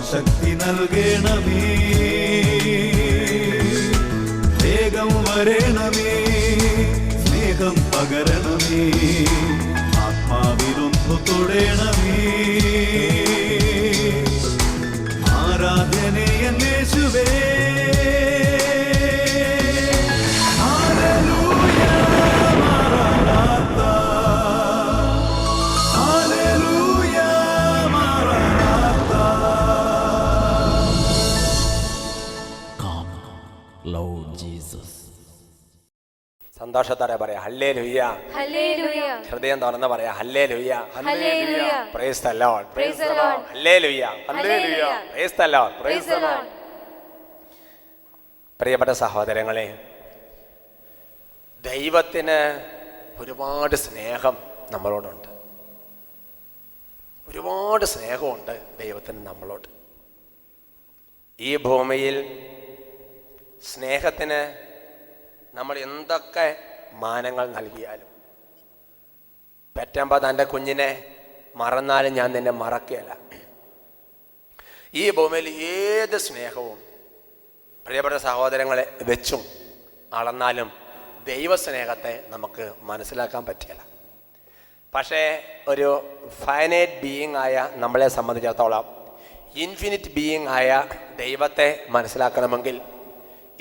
ശക്തി നൽകണമേ, വേഗം വരണമേ, സ്നേഹം പകരണമേ, ആത്മാവിലൊന്നു തൊടണമേ. ആരാധനയൻ യേശുവേ, സന്തോഷത്തോടെ പറയാം ഹല്ലേലൂയ, ഹല്ലേലൂയ. ഹൃദയം തുറന്ന് പറയാം hallelujah, hallelujah. Praise the lord, praise the Lord. Hallelujah, hallelujah. Praise the lord, praise the Lord. പ്രിയപ്പെട്ട സഹോദരങ്ങളെ, ദൈവത്തിന് ഒരുപാട് സ്നേഹം നമ്മളോടുണ്ട്. ഒരുപാട് സ്നേഹമുണ്ട് ദൈവത്തിന് നമ്മളോട്. ഈ ഭൂമിയിൽ സ്നേഹത്തിന് നമ്മൾ എന്തൊക്കെ മാനങ്ങൾ നൽകിയാലും, പെറ്റമ്പ തൻ്റെ കുഞ്ഞിനെ മറന്നാലും ഞാൻ നിന്നെ മറക്കുകയില്ല. ഈ ഭൂമിയിൽ ഏത് സ്നേഹവും പ്രിയപ്പെട്ട സഹോദരങ്ങളെ വെച്ചും അളന്നാലും ദൈവസ്നേഹത്തെ നമുക്ക് മനസ്സിലാക്കാൻ പറ്റില്ല. പക്ഷേ ഒരു ഫൈനൈറ്റ് ബീയിങ് ആയ നമ്മളെ സംബന്ധിച്ചിടത്തോളം ഇൻഫിനിറ്റ് ബീയിങ് ആയ ദൈവത്തെ മനസ്സിലാക്കണമെങ്കിൽ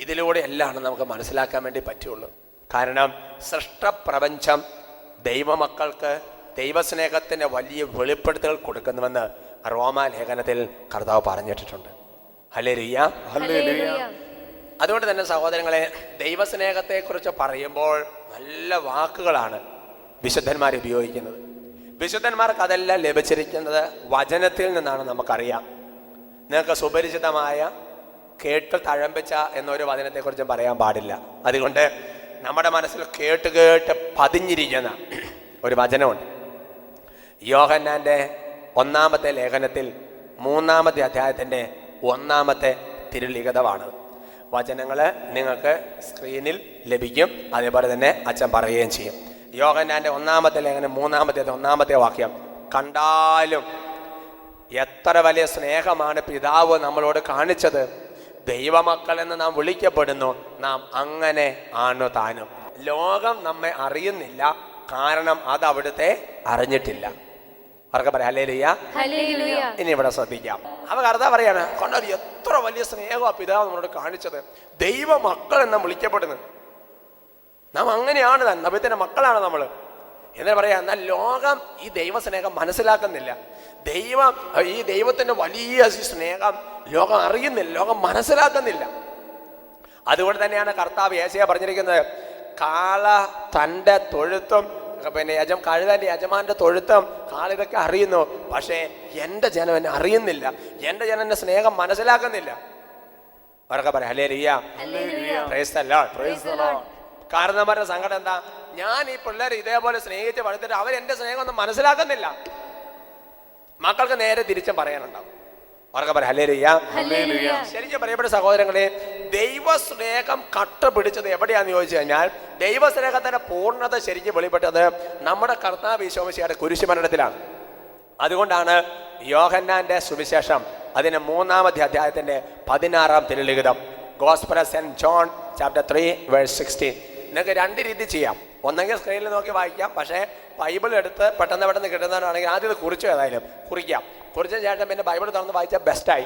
ഇതിലൂടെ എല്ലാം നമുക്ക് മനസ്സിലാക്കാൻ വേണ്ടി പറ്റുള്ളൂ. കാരണം സൃഷ്ടപ്രപഞ്ചം ദൈവമക്കൾക്ക് ദൈവസ്നേഹത്തിൻ്റെ വലിയ വെളിപ്പെടുത്തൽ കൊടുക്കുന്നുവെന്ന് റോമാലേഖനത്തിൽ കർത്താവ് പറഞ്ഞിട്ടുണ്ട്. Hallelujah, hallelujah. അതുകൊണ്ട് തന്നെ സഹോദരങ്ങളെ, ദൈവസ്നേഹത്തെക്കുറിച്ച് പറയുമ്പോൾ നല്ല വാക്കുകളാണ് വിശുദ്ധന്മാർ ഉപയോഗിക്കുന്നത്. വിശുദ്ധന്മാർക്ക് അതെല്ലാം ലഭിച്ചിരിക്കുന്നത് വചനത്തിൽ നിന്നാണ് നമുക്കറിയാം. നിങ്ങൾക്ക് സുപരിചിതമായ കേട്ട് തഴമ്പിച്ച എന്നൊരു വചനത്തെക്കുറിച്ചും പറയാൻ പാടില്ല. അതുകൊണ്ട് നമ്മുടെ മനസ്സിൽ കേട്ട് കേട്ട് പതിഞ്ഞിരിക്കുന്ന ഒരു വചനമുണ്ട്. യോഹന്നാൻ്റെ 1-ാമത്തെ ലേഖനത്തിൽ 3-ാമത്തെ അധ്യായത്തിൻ്റെ 1-ാമത്തെ തിരുലിഖിതമാണ്. വചനങ്ങൾ നിങ്ങൾക്ക് സ്ക്രീനിൽ ലഭിക്കും. അതേപോലെ തന്നെ അച്ഛൻ പറയുകയും ചെയ്യും. യോഹന്നാൻ്റെ 1-ാമത്തെ ലേഖനം 3-ാമത്തെ വാക്യം, കണ്ടാലും എത്ര വലിയ സ്നേഹമാണ് പിതാവ് നമ്മളോട് കാണിച്ചത്, ദൈവമക്കൾ എന്ന് നാം വിളിക്കപ്പെടുന്നു, നാം അങ്ങനെ ആണ് താനും. ലോകം നമ്മെ അറിയുന്നില്ല, കാരണം അത് അവിടുത്തെ അറിഞ്ഞിട്ടില്ല. അവർക്ക് പറയാം ഹല്ലേലൂയ, ഹല്ലേലൂയ. ഇനി ഇവിടെ ശ്രദ്ധിക്കാം. അവ കർത്താവ് പറയാണ്, കണ്ടോ എത്ര വലിയ സ്നേഹമാണ് പിതാവ് നമ്മളോട് കാണിച്ചത്, ദൈവമക്കൾ എന്ന് വിളിക്കപ്പെടുന്നു. നാം അങ്ങനെയാണ്, ദൈവത്തിന്റെ മക്കളാണ് നമ്മൾ എന്ന് പറയാം. എന്നാൽ ലോകം ഈ ദൈവസ്നേഹം മനസ്സിലാക്കുന്നില്ല. ഈ ദൈവത്തിന്റെ വലിയ സ്നേഹം ലോകം അറിയുന്നില്ല, ലോകം മനസ്സിലാക്കുന്നില്ല. അതുകൊണ്ട് തന്നെയാണ് കർത്താവ് യേശയ്യാ പറഞ്ഞിരിക്കുന്നത്, കാള തൻ്റെ തൊഴുത്തും പിന്നെ കഴുതൻ്റെ യജമാന്റെ തൊഴുത്തും കാളിതൊക്കെ അറിയുന്നു, പക്ഷേ എൻ്റെ ജനം എന്നെ അറിയുന്നില്ല, എൻ്റെ ജനം എന്നെ സ്നേഹം മനസ്സിലാക്കുന്നില്ല. അവരൊക്കെ പറയാം hallelujah, praise the lord, praise the lord. കാരണന്മാരുടെ സങ്കടം എന്താ? ഞാൻ ഈ പിള്ളേരെ ഇതേപോലെ സ്നേഹിച്ച് വളർത്തിട്ട് അവരെന്റെ സ്നേഹം ഒന്നും മനസ്സിലാക്കുന്നില്ല. മക്കൾക്ക് നേരെ തിരിച്ചും പറയാനുണ്ടാവും. അവർക്ക് പറയാം ഹല്ലേലൂയ, ഹല്ലേലൂയ. ശരിക്കും പറയപ്പെട്ട സഹോദരങ്ങളെ, ദൈവസ്നേഹം കട്ടപിടിച്ചത് എവിടെയാന്ന് ചോദിച്ചു കഴിഞ്ഞാൽ, ദൈവസ്നേഹത്തിന്റെ പൂർണ്ണത ശരിക്കും വെളിപ്പെട്ടത് നമ്മുടെ കർത്താവ് ഈശോ മിശിഹായുടെ കുരിശുമരണത്തിലാണ്. അതുകൊണ്ടാണ് യോഹന്നാന്റെ സുവിശേഷം അതിന്റെ 3-ാമത്തെ അധ്യായത്തിന്റെ 16-ാം തിരുലിഖിതം, gospel of saint John chapter 3 verse 16. നിങ്ങൾക്ക് 2 രീതി ചെയ്യാം. ഒന്നെങ്കിൽ സ്ക്രീനിൽ നോക്കി വായിക്കാം, പക്ഷേ ബൈബിൾ എടുത്ത് പെട്ടെന്ന് കിട്ടുന്നവരാണെങ്കിൽ ആദ്യം ഇത് കുറിച്ചു ഏതായാലും കുറിക്കാം. കുറിച്ച ശേഷം പിന്നെ ബൈബിൾ തുറന്ന് വായിച്ചാൽ ബെസ്റ്റായി.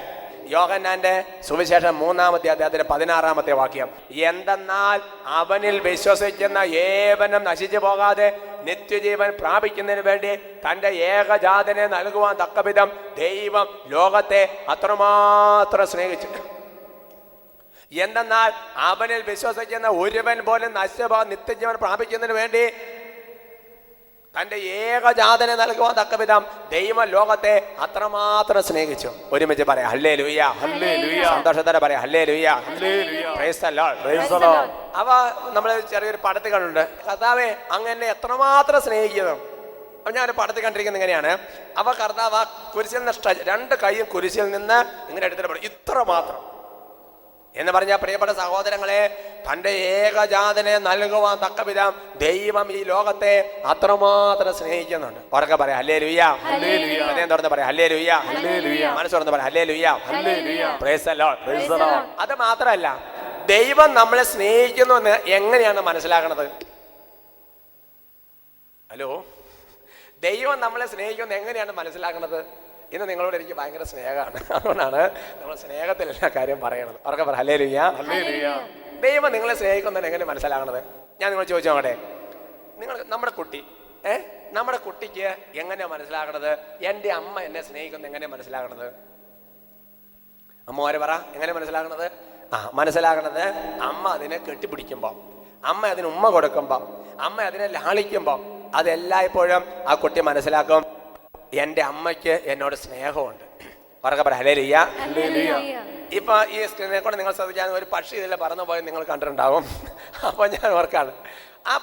യോഹന്നാന്റെ സുവിശേഷം 3-ാമത്തെ അധ്യായത്തിന്റെ 16-ാമത്തെ വാക്യം, എന്തെന്നാൽ അവനിൽ വിശ്വസിക്കുന്ന ഏവനും നശിച്ചു പോകാതെ നിത്യജീവൻ പ്രാപിക്കുന്നതിന് വേണ്ടി തൻ്റെ ഏകജാതനെ നൽകുവാൻ തക്കവിധം ദൈവം ലോകത്തെ അത്രമാത്രം സ്നേഹിച്ചു. എന്തെന്നാൽ അവനിൽ വിശ്വസിക്കുന്ന ഒരുവൻ പോലും നശിച്ചു പോകാൻ നിത്യജീവൻ പ്രാപിക്കുന്നതിന് വേണ്ടി തൻ്റെ ഏകജാതനെ നൽകുവാൻ തക്കവിധം ദൈവം ലോകത്തെ അത്രമാത്രം സ്നേഹിച്ചു. ഒരുമിച്ച് പറയാം ഹല്ലേലൂയ, ഹല്ലേലൂയ. സന്തോഷത്തോടെ പറയാം hallelujah, hallelujah. Praise the lord, praise the Lord. അവ നമ്മൾ ചെറിയൊരു പടത്തിൽ കണ്ടുണ്ട്, കർത്താവേ അങ്ങനെ എത്രമാത്രം സ്നേഹിക്കുന്നു. അപ്പൊ ഞാൻ ഒരു പടത്തിൽ കണ്ടിരിക്കുന്നത് ഇങ്ങനെയാണ്, അവ കർത്താവ് കുരിശിൽ നിന്ന് 2 കൈയും കുരിശിൽ നിന്ന് ഇങ്ങനെ എടുത്തിട്ട് പറയും ഇത്ര മാത്രം. എന്ന് പറഞ്ഞാൽ പ്രിയപ്പെട്ട സഹോദരങ്ങളെ, തൻ്റെ ഏകജാതനെ നൽകുവാൻ തക്കവിധം ദൈവം ഈ ലോകത്തെ അത്രമാത്രം സ്നേഹിക്കുന്നുണ്ട്. ഉറക്കെ പറയാം ഹല്ലേലൂയ. ഹൃദയം തുറന്ന് പറയാം ഹല്ലേലൂയ. മനസ്സ് തുറന്ന് പറയാം ഹല്ലേലൂയ. Praise the Lord. അത് മാത്രമല്ല, ദൈവം നമ്മളെ സ്നേഹിക്കുന്നു എന്ന് എങ്ങനെയാണ് മനസ്സിലാക്കണത്? ഹലോ, ദൈവം നമ്മളെ സ്നേഹിക്കുന്നത് എങ്ങനെയാണ് മനസ്സിലാക്കുന്നത്? ഇന്ന് നിങ്ങളോട് എനിക്ക് ഭയങ്കര സ്നേഹമാണ്. അതുകൊണ്ടാണ് നമ്മൾ സ്നേഹത്തിൽ എല്ലാ കാര്യം പറയണത്. അവർക്ക് പറ ഹല്ലേലൂയ. ദൈവം നിങ്ങളെ സ്നേഹിക്കുന്നത് എങ്ങനെ മനസ്സിലാകണത്? ഞാൻ നിങ്ങൾ ചോദിച്ചു നോക്കട്ടെ. നമ്മുടെ കുട്ടി നമ്മുടെ കുട്ടിക്ക് എങ്ങനെയാണ് മനസ്സിലാകണത്? എൻ്റെ അമ്മ എന്നെ സ്നേഹിക്കുന്നത് എങ്ങനെയാണ് മനസ്സിലാകണത്? അമ്മമാര് പറ, എങ്ങനെ മനസ്സിലാകണത്? മനസ്സിലാകണത് അമ്മ അതിനെ കെട്ടിപ്പിടിക്കുമ്പോൾ, അമ്മ അതിന് ഉമ്മ കൊടുക്കുമ്പോൾ, അമ്മ അതിനെ ലാളിക്കുമ്പോൾ, അതെല്ലായ്പ്പോഴും ആ കുട്ടി മനസ്സിലാക്കും, എൻ്റെ അമ്മയ്ക്ക് എന്നോട് സ്നേഹമുണ്ട്. ഉറക്കെ പറ ഹല്ലേലൂയ. ഇപ്പൊ ഈ സ്ക്രീനെ കൊണ്ട് നിങ്ങൾ ശ്രദ്ധിക്കാൻ ഒരു പക്ഷി ഇതിൽ പറന്നു പോയി നിങ്ങൾ കണ്ടിട്ടുണ്ടാവും. അപ്പൊ ഞാൻ ഓർക്കാണ്, ആ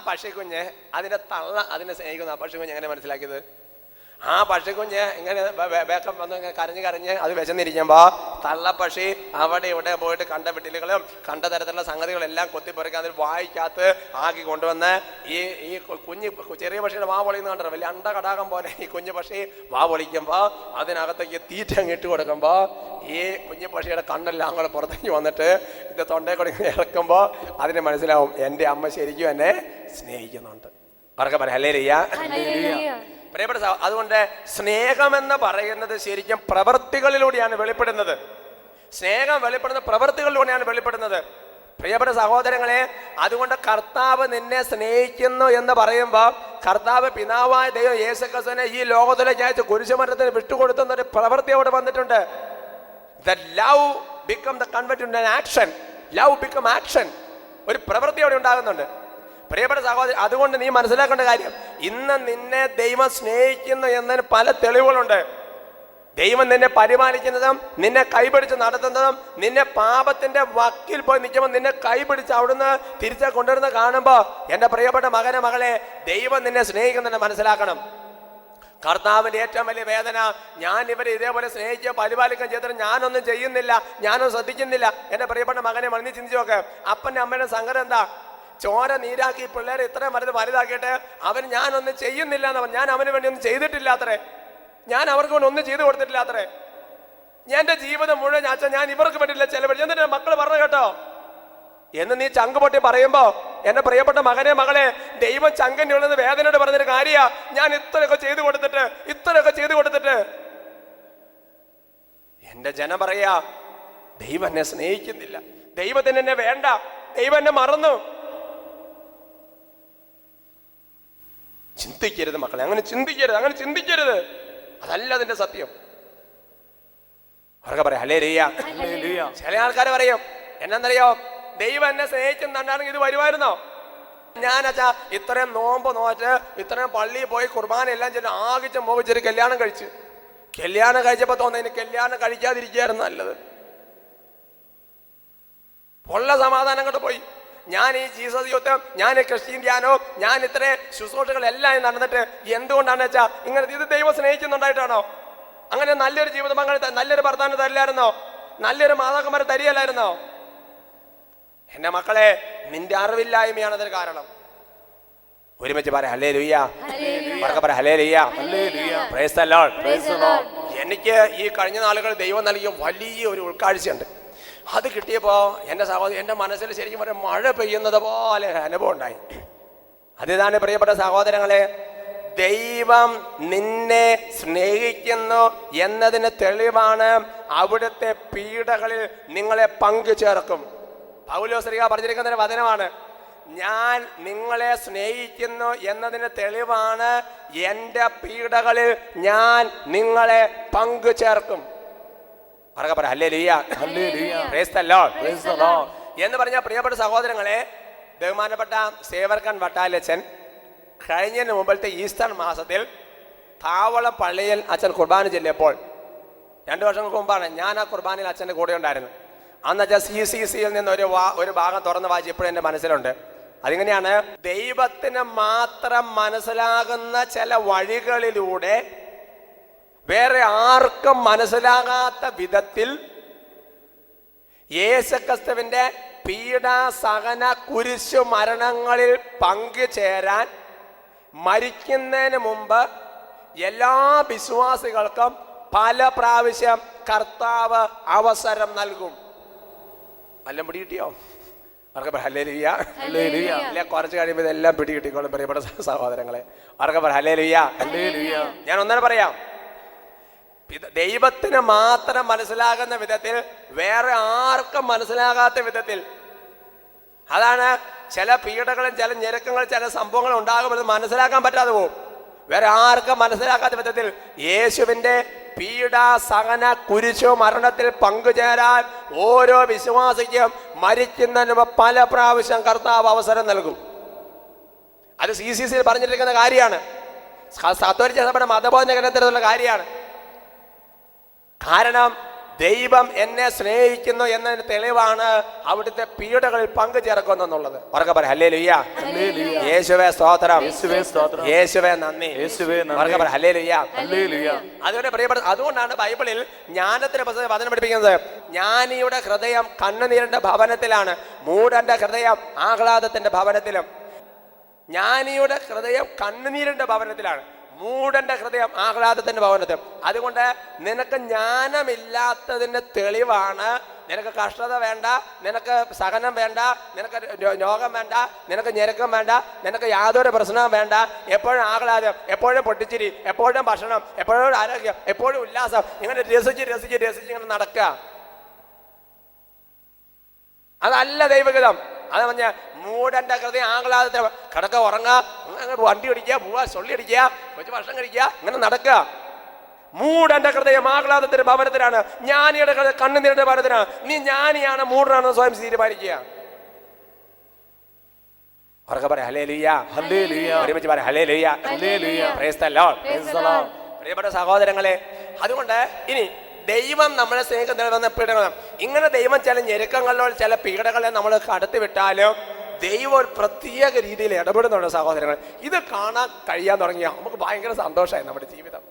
പക്ഷിക്കുഞ്ഞ് അതിന്റെ തള്ള അതിനെ സ്നേഹിക്കുന്നു. ആ പക്ഷിക്കുഞ്ഞ് എങ്ങനെ മനസ്സിലാക്കിയത്? ആ പക്ഷിക്കുഞ്ഞ് ഇങ്ങനെ വേക്കം വന്ന് കരഞ്ഞ് അത് വിശന്നിരിക്കുമ്പോ തള്ളപ്പക്ഷി അവിടെ ഇവിടെ പോയിട്ട് കണ്ട വിട്ടിലുകളും കണ്ട തരത്തിലുള്ള സംഗതികളെല്ലാം കൊത്തിപ്പറിക്കാൻ അതിൽ വായിക്കകത്ത് ആക്കി കൊണ്ടുവന്ന് ഈ ചെറിയ പക്ഷിയുടെ വാ പൊളിയുന്ന കണ്ടോ, വലിയ അണ്ട കടാകം പോലെ ഈ കുഞ്ഞു പക്ഷി വാ പൊളിക്കുമ്പോ അതിനകത്തേക്ക് തീറ്റ ഇട്ട് കൊടുക്കുമ്പോ ഈ കുഞ്ഞു പക്ഷിയുടെ കണ്ണെല്ലാം കൂടെ പുറത്തേക്ക് വന്നിട്ട് ഇത് തൊണ്ടയെ കൂടെ ഇറക്കുമ്പോ അതിന് മനസ്സിലാവും, എൻ്റെ അമ്മ ശരിക്കും എന്നെ സ്നേഹിക്കുന്നുണ്ട്. അവർക്ക് പറയാം ഹല്ലേലൂയ. പ്രിയപ്പെട്ട അതുകൊണ്ട് സ്നേഹമെന്ന് പറയുന്നത് ശരിക്കും പ്രവൃത്തികളിലൂടെയാണ് വെളിപ്പെടുന്നത്. സ്നേഹം വെളിപ്പെടുന്ന പ്രവൃത്തികളിലൂടെയാണ് വെളിപ്പെടുന്നത്. പ്രിയപ്പെട്ട സഹോദരങ്ങളെ, അതുകൊണ്ട് കർത്താവ് നിന്നെ സ്നേഹിക്കുന്നു എന്ന് പറയുമ്പോൾ കർത്താവ് പിതാവായ ദൈവം യേശുക്രിസ്തുവിനെ ഈ ലോകത്തിലേക്ക് അയച്ച് കുരിശുമരത്തിന് വിട്ടുകൊടുത്തുന്ന ഒരു പ്രവൃത്തി അവിടെ വന്നിട്ടുണ്ട്. That love become the convert into an action. Love become action. ഒരു പ്രവൃത്തി അവിടെ ഉണ്ടാകുന്നുണ്ട്. പ്രിയപ്പെട്ട സഹോദരൻ, അതുകൊണ്ട് നീ മനസ്സിലാക്കേണ്ട കാര്യം, ഇന്ന് നിന്നെ ദൈവം സ്നേഹിക്കുന്നു എന്നതിന് പല തെളിവുകളുണ്ട്. ദൈവം നിന്നെ പരിപാലിക്കുന്നതും നിന്നെ കൈപിടിച്ച് നടത്തുന്നതും നിന്നെ പാപത്തിന്റെ വക്കിൽ പോയി നിൽക്കുമ്പോൾ നിന്നെ കൈപിടിച്ച് അവിടുന്ന് തിരിച്ച് കൊണ്ടുവരുന്ന കാണുമ്പോൾ എൻ്റെ പ്രിയപ്പെട്ട മകനെ മകളെ, ദൈവം നിന്നെ സ്നേഹിക്കുന്നുണ്ട് മനസ്സിലാക്കണം. കർത്താവിന്റെ ഏറ്റവും വലിയ വേദന, ഞാൻ ഇവരെ ഇതേപോലെ സ്നേഹിക്കുക പരിപാലിക്കാൻ ചെയ്തിട്ട് ഞാനൊന്നും ചെയ്യുന്നില്ല, ഞാനൊന്നും ശ്രദ്ധിക്കുന്നില്ല. എൻ്റെ പ്രിയപ്പെട്ട മകനെ മണി ചിന്തിച്ചു നോക്ക്. അപ്പൻ്റെ അമ്മയുടെ സങ്കടം എന്താ? ചോര നീരാക്കി പിള്ളേരെ ഇത്രയും വലുതാക്കിയിട്ട് അവന് ഞാനൊന്നും ചെയ്യുന്നില്ല എന്ന് പറഞ്ഞു. ഞാൻ അവന് വേണ്ടി ഒന്നും ചെയ്തിട്ടില്ല അത്രേ, ഞാൻ അവർക്ക് വേണ്ടി ഒന്നും ചെയ്തു കൊടുത്തിട്ടില്ല അത്രേ. എൻ്റെ ജീവിതം മുഴുവൻ അച്ഛൻ ഞാൻ ഇവർക്ക് വേണ്ടിയില്ല ചെലവഴിച്ചു. എന്നിട്ട് മക്കൾ പറഞ്ഞു കേട്ടോ എന്ന് നീ ചങ്ക് പൊട്ടി പറയുമ്പോ എൻ്റെ പ്രിയപ്പെട്ട മകനെ മകളെ, ദൈവം ചങ്കൻ്റെ ഉള്ളത് വേദനയോട് പറഞ്ഞൊരു കാര്യ, ഞാൻ ഇത്രയൊക്കെ ചെയ്തു കൊടുത്തിട്ട് എൻ്റെ ജനം പറയാ ദൈവം എന്നെ സ്നേഹിക്കുന്നില്ല, ദൈവത്തിന് എന്നെ വേണ്ട, ദൈവം എന്നെ മറന്നു. ചിന്തിക്കരുത് മക്കളെ, അങ്ങനെ ചിന്തിക്കരുത്. അതല്ല അതിന്റെ സത്യം. അവർക്ക് പറയാം ഹല്ലേലൂയ. ചില ആൾക്കാർ പറയും, എന്നറിയോ, ദൈവം എന്നെ സ്നേഹിക്കുന്നുണ്ടാണെങ്കിൽ ഇത് വരുമായിരുന്നോ? ഞാൻ അച്ഛാ ഇത്രയും നോമ്പ് നോറ്റ് ഇത്രയും പള്ളിയിൽ പോയി കുർബാന എല്ലാം ചെയ്ത് ആകിച്ച് മോഹിച്ചൊരു കല്യാണം കഴിച്ചപ്പോ തോന്നുന്നു കല്യാണം കഴിക്കാതിരിക്കുകയായിരുന്നു നല്ലത്. ഉള്ള സമാധാനം കൊണ്ട് പോയി. ഞാൻ ഈ ജീസസ് യൂത്തും ഞാൻ ക്രിസ്ത്യൻ ധ്യാനവും ഞാൻ ഇത്രയും ശുശ്രൂഷകളെല്ലാം നടന്നിട്ട് എന്തുകൊണ്ടാണ് വെച്ചാ ഇങ്ങനെ ഇത് ദൈവം സ്നേഹിക്കുന്നുണ്ടായിട്ടാണോ? അങ്ങനെ നല്ലൊരു ജീവിതം, അങ്ങനെ നല്ലൊരു ഭർത്താവിനെ തരില്ലായിരുന്നോ? നല്ലൊരു മാതാക്കന്മാരെ തരികയല്ലായിരുന്നോ? എന്റെ മക്കളെ, നിന്റെ അറിവില്ലായ്മയാണ് അതിന് കാരണം. ഒരുമിച്ച് പറയാം ഹല്ലേലൂയ. പറയാം ഹല്ലേലൂയ. Praise the Lord. എനിക്ക് ഈ കഴിഞ്ഞ നാളുകളിൽ ദൈവം നൽകിയ വലിയ ഒരു ഉൾക്കാഴ്ചയുണ്ട്. അത് കിട്ടിയപ്പോ എൻ്റെ സഹോദരൻ, എൻ്റെ മനസ്സിൽ ശരിക്കും പറയാം മഴ പെയ്യുന്നത് പോലെ അനുഭവം ഉണ്ടായി. അതിതാണ് പ്രിയപ്പെട്ട സഹോദരങ്ങളെ, ദൈവം നിന്നെ സ്നേഹിക്കുന്നു എന്നതിന് തെളിവാണ് അവിടുത്തെ പീഡകളിൽ നിങ്ങളെ പങ്കുചേർക്കും. പൗലോസ്ലീഹ പറഞ്ഞിരിക്കുന്ന വചനമാണ്, ഞാൻ നിങ്ങളെ സ്നേഹിക്കുന്നു എന്നതിന് തെളിവാണ് എൻ്റെ പീഡകളിൽ ഞാൻ നിങ്ങളെ പങ്കുചേർക്കും. ഹല്ലേലൂയ. Praise the Lord. എന്ന് പറഞ്ഞ പ്രിയപ്പെട്ട സഹോദരങ്ങളെ, ബഹുമാനപ്പെട്ട സേവർക്കൻ വട്ടാലച്ചൻ കഴിഞ്ഞതിന് മുമ്പത്തെ ഈസ്റ്റർ മാസത്തിൽ താവളം പള്ളിയിൽ അച്ഛൻ കുർബാന ചൊല്ലിയപ്പോൾ 2 വർഷങ്ങൾക്ക് മുമ്പാണ് ഞാൻ ആ കുർബാനയിൽ അച്ഛൻ്റെ കൂടെ ഉണ്ടായിരുന്നു. അന്ന് അച്ഛൻ CCCയിൽ നിന്ന് ഒരു ഭാഗം തുറന്ന് വായിച്ച് ഇപ്പോഴും എൻ്റെ മനസ്സിലുണ്ട്. അതിങ്ങനെയാണ്, ദൈവത്തിന് മാത്രം മനസ്സിലാകുന്ന ചില വഴികളിലൂടെ വേറെ ആർക്കും മനസ്സിലാകാത്ത വിധത്തിൽ യേശുക്രിസ്തുവിന്റെ പീഡാസഹന കുരിശു മരണങ്ങളിൽ പങ്കുചേരാൻ മരിക്കുന്നതിന് മുമ്പ് എല്ലാ വിശ്വാസികൾക്കും പല പ്രാവശ്യം കർത്താവ് അവസരം നൽകും. എല്ലാം പിടികിട്ടിയോ? അവർക്ക് ഹല്ലേലൂയ. ഇല്ല, കുറച്ച് കഴിയുമ്പോൾ ഇതെല്ലാം പിടികിട്ടിക്കോളും പ്രിയപ്പെട്ട സഹോദരങ്ങളെ. അവർക്ക് ഹല്ലേലൂയ. ഞാൻ ഒന്നര പറയാം, ദൈവത്തിന് മാത്രം മനസ്സിലാകുന്ന വിധത്തിൽ, വേറെ ആർക്കും മനസ്സിലാകാത്ത വിധത്തിൽ. അതാണ് ചില പീഡകളും ചില ഞെരുക്കങ്ങളും ചില സംഭവങ്ങളും ഉണ്ടാകുമ്പോൾ മനസ്സിലാക്കാൻ പറ്റാതെ പോകും. വേറെ ആർക്കും മനസ്സിലാക്കാത്ത വിധത്തിൽ യേശുവിന്റെ പീഡാസഹന കുരിശു മരണത്തിൽ പങ്കുചേരാൻ ഓരോ വിശ്വാസിക്കും മരിക്കുന്നതിന് പല പ്രാവശ്യം കർത്താവ് അവസരം നൽകും. അത് CCC പറഞ്ഞിരിക്കുന്ന കാര്യമാണ്. കത്തോലിക്ക സഭയുടെ മതബോധന ഗ്രന്ഥത്തിലുള്ള കാര്യമാണ്. കാരണം ദൈവം എന്നെ സ്നേഹിക്കുന്നു എന്നതിന് തെളിവാണ് അവിടുത്തെ പീഡകളിൽ പങ്കുചേർക്കുന്നുള്ളത്. ഉറക്കെ പറ ഹല്ലേലൂയ. യേശുവേ സ്തോത്രം, യേശുവേ നന്ദി, ഉറക്കെ പറ ഹല്ലേലൂയ. അതുകൊണ്ട് പ്രിയപ്പെട്ട, അതുകൊണ്ടാണ് ബൈബിളിൽ ജ്ഞാനത്തിന് വചനം പഠിപ്പിക്കുന്നത്. ജ്ഞാനിയുടെ ഹൃദയം കണ്ണുനീരിന്റെ ഭവനത്തിലാണ്, മൂഢന്റെ ഹൃദയം ആഹ്ലാദത്തിന്റെ ഭവനത്തിലും. ജ്ഞാനിയുടെ ഹൃദയം കണ്ണുനീരിന്റെ ഭവനത്തിലാണ്, മൂഢന്റെ ഹൃദയം ആഹ്ലാദത്തിന്റെ ഭവനത്തിൽ. അതുകൊണ്ട് നിനക്ക് ജ്ഞാനമില്ലാത്തതിന്റെ തെളിവാണ്, നിനക്ക് കഷ്ടത വേണ്ട, നിനക്ക് സഹനം വേണ്ട, നിനക്ക് രോഗം വേണ്ട, നിനക്ക് ഞെരുക്കം വേണ്ട, നിനക്ക് യാതൊരു പ്രശ്നവും വേണ്ട, എപ്പോഴും ആഹ്ലാദം, എപ്പോഴും പൊട്ടിച്ചിരി, എപ്പോഴും ഭക്ഷണം, എപ്പോഴും ആരോഗ്യം, എപ്പോഴും ഉല്ലാസം, ഇങ്ങനെ രസിച്ച് ഇങ്ങനെ നടക്കുക. അതല്ല ദൈവഗീതം. അത് പറഞ്ഞ മൂഢന്റെ ഹൃദയം ആഹ്ലാദത്തെ കിടക്ക, ഉറങ്ങുക, വണ്ടി ഓടിക്കുക, പോവുക, സൊള്ളി അടിക്കുക, കുറച്ച് ഭക്ഷണം കഴിക്കുക, ഇങ്ങനെ നടക്കുക. മൂഢന്റെ ഹൃദയം ആഹ്ലാദത്തിന്റെ ഭവനത്തിലാണ്, ജ്ഞാനിയുടെ ഹൃദയം കണ്ണുനീരിന്റെ ഭവനത്തിലാണ്. നീ ജ്ഞാനിയാണ് മൂഢനാണെന്ന് സ്വയം തീരുമാനിക്കുക. ഉറക്കെ പറയാം ഹല്ലേലൂയ. ഒരുമിച്ച് പറയാം ഹല്ലേലൂയ. Praise the Lord. പ്രിയപ്പെട്ട സഹോദരങ്ങളെ, അതുകൊണ്ട് ഇനി ദൈവം നമ്മളെ സ്നേഹിക്കുന്ന പീഡകൾ, ഇങ്ങനെ ദൈവം ചില ഞെരുക്കങ്ങളിലോ ചില പീഡകളെ നമ്മൾ കടത്തി വിട്ടാലും ദൈവം ഒരു പ്രത്യേക രീതിയിൽ ഇടപെടുന്നുണ്ട് സഹോദരങ്ങൾ. ഇത് കാണാൻ കഴിയാൻ തുടങ്ങിയാൽ നമുക്ക് ഭയങ്കര സന്തോഷമായി നമ്മുടെ ജീവിതം.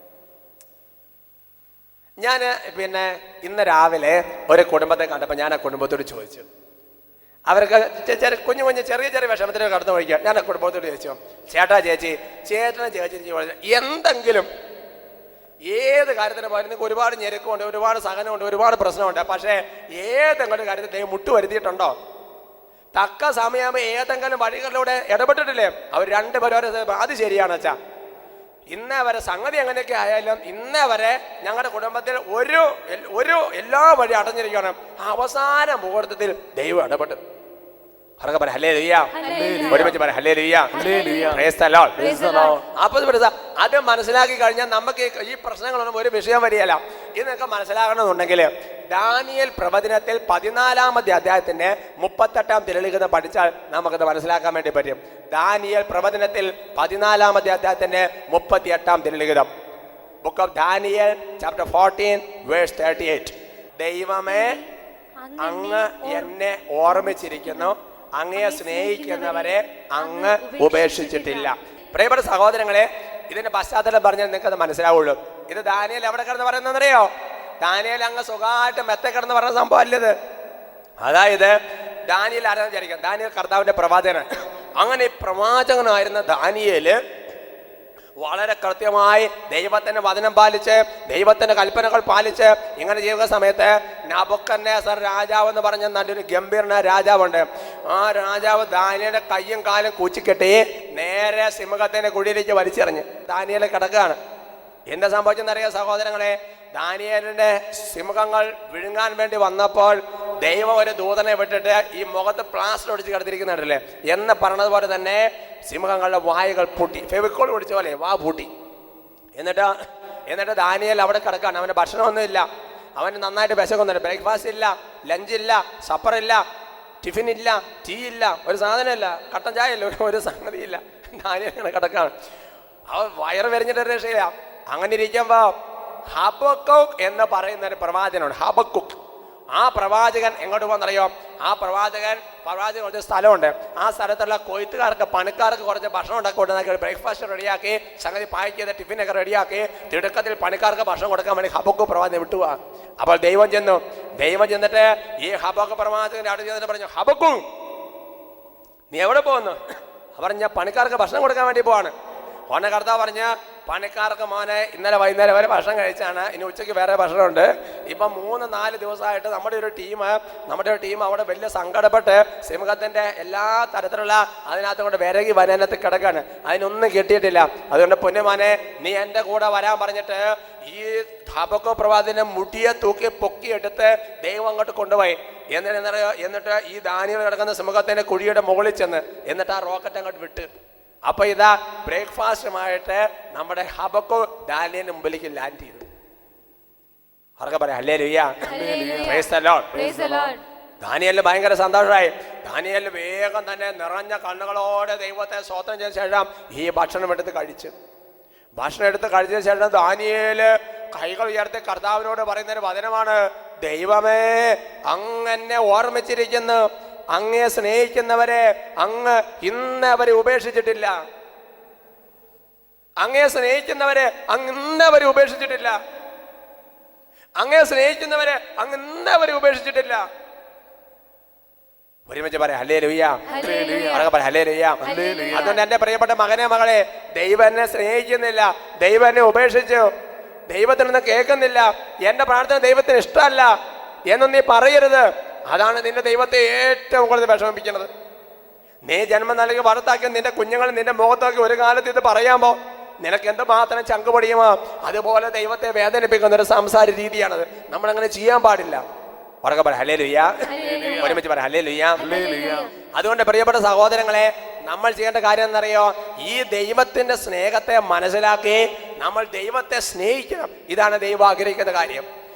ഞാൻ ഇന്ന് രാവിലെ ഒരു കുടുംബത്തെ കണ്ടപ്പോൾ ഞാൻ ആ കുടുംബത്തോട് ചോദിച്ചു, അവർക്ക് കുഞ്ഞു ചെറിയ വിഷമത്തിന് കടന്നു പോയിക്കുക. ഞാൻ ആ കുടുംബത്തോട് ചോദിച്ചു, ചേട്ടാ ചേച്ചി, ചേട്ടനും ചേച്ചി എന്തെങ്കിലും ഏത് കാര്യത്തിന് പോയാലും നിങ്ങൾക്ക് ഒരുപാട് ഞെരുക്കമുണ്ട്, ഒരുപാട് സഹനമുണ്ട്, ഒരുപാട് പ്രശ്നമുണ്ട്, പക്ഷേ ഏതെങ്കിലും കാര്യത്തിൽ ദൈവം മുട്ട് വരുത്തിയിട്ടുണ്ടോ? തക്ക സമയമാകുമ്പോൾ ഏതെങ്കിലും വഴികളിലൂടെ ഇടപെട്ടിട്ടില്ലേ? അവർ രണ്ടുപേരും അത് ശരിയാണ് അച്ഛാ. ഇന്നേ വരെ സംഗതി എങ്ങനെയൊക്കെ ആയാലും ഇന്നേ വരെ ഞങ്ങളുടെ കുടുംബത്തിൽ ഒരു എല്ലാ വഴി അടഞ്ഞിരിക്കണം. അവസാന മുഹൂർത്തത്തിൽ ദൈവം ഇടപെട്ടു. ഒരുമിച്ച് പറ ഹല്ലേലൂയ. Praise the Lord. അപ്പോൾ അത് മനസ്സിലാക്കി കഴിഞ്ഞാൽ നമുക്ക് ഈ പ്രശ്നങ്ങളൊന്നും ഒരു വിഷയം വരികയല്ല. ഇതൊക്കെ മനസ്സിലാക്കണമെന്നുണ്ടെങ്കിൽ ദാനിയേൽ പ്രവചനത്തിൽ 14-ാമത്തെ അധ്യായത്തിന്റെ 38-ാം തിരുലിഖിതം പഠിച്ചാൽ നമുക്കത് മനസ്സിലാക്കാൻ വേണ്ടി പറ്റും. ദാനിയേൽ പ്രവചനത്തിൽ 14-ാമത്തെ അധ്യായത്തിന്റെ 38-ാം തിരുലിഖിതം, book of Daniel chapter 14 verse 38. ദൈവമേ, അങ്ങ് എന്നെ ഓർമ്മിച്ചിരിക്കുന്നു, അങ്ങയെ സ്നേഹിക്കുന്നവരെ അങ്ങ് ഉപേക്ഷിച്ചിട്ടില്ല. പ്രിയപ്പെട്ട സഹോദരങ്ങളെ, ഇതിന്റെ പശ്ചാത്തലം പറഞ്ഞാൽ നിങ്ങൾക്ക് അത് മനസ്സിലാവുള്ളൂ. ഇത് ദാനിയേൽ എവിടെ കിടന്ന് പറയുന്നറിയോ? ദാനിയേൽ അങ്ങ് സുഖമായിട്ട് മെത്ത കിടന്ന് പറഞ്ഞ സംഭവം അല്ലത്. അതായത് ദാനിയേൽ ആരാന്ന് വിചാരിക്കാം, ദാനിയേൽ കർത്താവിന്റെ പ്രവാചകനാണ്. അങ്ങനെ പ്രവാചകനായിരുന്ന ദാനിയേല് വളരെ കൃത്യമായി ദൈവത്തിന്റെ വചനം പാലിച്ച് ദൈവത്തിന്റെ കൽപ്പനകൾ പാലിച്ച് ഇങ്ങനെ ചെയ്യുന്ന സമയത്ത് നബൂഖദ്നേസർ രാജാവ് എന്ന് പറഞ്ഞ നല്ലൊരു ഗംഭീരനായ രാജാവുണ്ട്. ആ രാജാവ് ദാനിയേലിന്റെ കയ്യും കാലും കൂച്ചിക്കെട്ടി നേരെ സിംഹത്തിന്റെ കുഴിയിലേക്ക് വലിച്ചെറിഞ്ഞ് ദാനിയേൽ കിടക്കുകയാണ്. എന്താ സംഭവിച്ചെന്നറിയാം സഹോദരങ്ങളെ? ദാനിയേലിന്റെ സിംഹങ്ങൾ വിഴുങ്ങാൻ വേണ്ടി വന്നപ്പോൾ ദൈവം ഒരു ദൂതനെ വിട്ടിട്ട് ഈ മുഖത്ത് പ്ലാസ്റ്റർ ഒടിച്ച് കിടത്തിരിക്കുന്നുണ്ടല്ലേ എന്ന് പറഞ്ഞതുപോലെ തന്നെ സിംഹങ്ങളുടെ വായുകൾ പൂട്ടി, ഫെവിക്കോൾ പിടിച്ച പോലെ വാ പൂട്ടി. എന്നിട്ട് ദാനിയേൽ അവിടെ കിടക്കാണ്. അവന് ഭക്ഷണമൊന്നുമില്ല, അവന് നന്നായിട്ട് വിശക്കൊന്നുമില്ല, ബ്രേക്ക്ഫാസ്റ്റ് ഇല്ല, ലഞ്ചില്ല, സപ്പറില്ല, ടിഫിൻ ഇല്ല, ടീ ഇല്ല, ഒരു സാധനമില്ല, കട്ടൻ ചായ ഇല്ല, ഒരു സംഗതിയില്ല. ദാനിയേൽ ഇങ്ങനെ കിടക്കാണ്. അവൻ വയറ് വരിഞ്ഞിട്ട് രക്ഷയില്ല. അങ്ങനെ ഇരിക്കുമ്പോ ഹബക്കൂക്ക് എന്ന് പറയുന്ന ഒരു പ്രവാചകനാണ്. ഹബക്കൂക്ക്, ആ പ്രവാചകൻ എങ്ങോട്ട് പോകുന്നറിയോ? ആ പ്രവാചകൻ കുറച്ച് സ്ഥലമുണ്ട്. ആ സ്ഥലത്തുള്ള കൊയ്ത്തുകാർക്ക് പണിക്കാർക്ക് കുറച്ച് ഭക്ഷണം ഉണ്ടാക്കി കൊടുക്കുന്ന ബ്രേക്ക്ഫാസ്റ്റ് റെഡിയാക്കി, സംഗതി പാക്ക് ചെയ്ത ടിഫിനൊക്കെ റെഡിയാക്കി തിടുക്കത്തിൽ പണിക്കാർക്ക് ഭക്ഷണം കൊടുക്കാൻ വേണ്ടി ഹബക്കൂക്ക് പ്രവാചകൻ വിട്ടുപോവാ. അപ്പോൾ ദൈവം ചെന്നു ദൈവം ചെന്നിട്ട് ഈ ഹബക്കൂക്ക് പ്രവാചകന്റെ അടുത്ത് ചെന്നിട്ട് പറഞ്ഞു, ഹബക്കൂക്ക് നീ എവിടെ പോകുന്നു? അവർ ഞാൻ പണിക്കാർക്ക് ഭക്ഷണം കൊടുക്കാൻ വേണ്ടി പോവാണ്. ഓനെ കർത്താവ് പറഞ്ഞ പണിക്കാർക്ക് മോനെ ഇന്നലെ വൈകുന്നേരം വരെ ഭക്ഷണം കഴിച്ചാണ്, ഇനി ഉച്ചയ്ക്ക് വേറെ ഭക്ഷണമുണ്ട്. ഇപ്പം 3-4 ദിവസമായിട്ട് നമ്മുടെ ഒരു ടീം അവിടെ വലിയ സങ്കടപ്പെട്ട് സിംഹത്തിന്റെ എല്ലാ തരത്തിലുള്ള അതിനകത്ത് കൊണ്ട് വിരകി വനനത്ത് കിടക്കാണ്, അതിനൊന്നും കിട്ടിയിട്ടില്ല. അതുകൊണ്ട് പൊന്നുമാനെ നീ എൻ്റെ കൂടെ വരാൻ പറഞ്ഞിട്ട് ഈ ഹബക്കൂക്ക് പ്രവാചകന്റെ മുടിയെ തൂക്കി പൊക്കിയെടുത്ത് ദൈവം അങ്ങോട്ട് കൊണ്ടുപോയി. എന്നിട്ട് ഈ ദാനിയേൽ കിടക്കുന്ന സിംഹത്തിന്റെ കുഴിയുടെ മുകളിൽ ചെന്ന് എന്നിട്ട് ആ റോക്കറ്റ് അങ്ങോട്ട് വിട്ട്. അപ്പൊ ഇതാ ബ്രേക്ക്ഫാസ്റ്റുമായിട്ട് നമ്മുടെ ഹബക്കൂക്ക് ദാനിയേലിന്റെ മുമ്പിലേക്ക് ലാൻഡ് ചെയ്തു. അവർക്ക് പറയാം ഹല്ലേലൂയ, പ്രൈസ് ദി ലോർഡ്. ദാനിയേലിന് ഭയങ്കര സന്തോഷമായി. ദാനിയേൽ വേഗം തന്നെ നിറഞ്ഞ കണ്ണുകളോടെ ദൈവത്തെ സ്തോത്രം ചെയ്ത ശേഷം ഈ ഭക്ഷണം എടുത്ത് കഴിച്ചതിന് ശേഷം ദാനിയേല് കൈകൾ ഉയർത്തി കർത്താവിനോട് പറയുന്നൊരു വചനമാണ്, ദൈവമേ അങ്ങെന്നെ ഓർമ്മിച്ചിരിക്കുന്നു, അങ്ങേ സ്നേഹിക്കുന്നവരെ അങ്ങ് ഇന്ന് അവരെ ഉപേക്ഷിച്ചിട്ടില്ല. അങ്ങേ സ്നേഹിക്കുന്നവരെ അങ്ങ് ഇന്നവരെ ഉപേക്ഷിച്ചിട്ടില്ല. അങ്ങേ സ്നേഹിക്കുന്നവരെ അങ്ങ് ഇന്നവരെ ഉപേക്ഷിച്ചിട്ടില്ല. ഒരുമിച്ച് പറയാം ഹല്ലേലൂയ, ഹല്ലേലൂയ. അതുകൊണ്ട് എന്റെ പ്രിയപ്പെട്ട മകനെ മകളെ, ദൈവം എന്നെ സ്നേഹിക്കുന്നില്ല, ദൈവം എന്നെ ഉപേക്ഷിച്ചു, ദൈവത്തിനൊന്നും കേൾക്കുന്നില്ല, എന്റെ പ്രാർത്ഥന ദൈവത്തിന് ഇഷ്ടമല്ല എന്നും നീ പറയരുത്. അതാണ് നിന്റെ ദൈവത്തെ ഏറ്റവും കൂടുതൽ വിഷമിപ്പിക്കുന്നത്. നീ ജന്മം നൽകി വളർത്താക്കി നിന്റെ കുഞ്ഞുങ്ങൾ നിന്റെ മുഖത്താക്കി ഒരു കാലത്ത് ഇത് പറയുമ്പോ നിനക്ക് എന്തുമാത്രം ചങ്ക് പൊടിയുമോ? അതുപോലെ ദൈവത്തെ വേദനിപ്പിക്കുന്ന ഒരു സംസാര രീതിയാണത്. നമ്മളങ്ങനെ ചെയ്യാൻ പാടില്ല. ഉറക്കെ പറ ഹല്ലേലൂയ, ഒരുമിച്ച് പറ ഹല്ലേലൂയ. അതുകൊണ്ട് പ്രിയപ്പെട്ട സഹോദരങ്ങളെ, നമ്മൾ ചെയ്യേണ്ട കാര്യം എന്നറിയോ? ഈ ദൈവത്തിന്റെ സ്നേഹത്തെ മനസ്സിലാക്കി നമ്മൾ ദൈവത്തെ സ്നേഹിക്കണം. ഇതാണ് ദൈവം ആഗ്രഹിക്കുന്ന കാര്യം.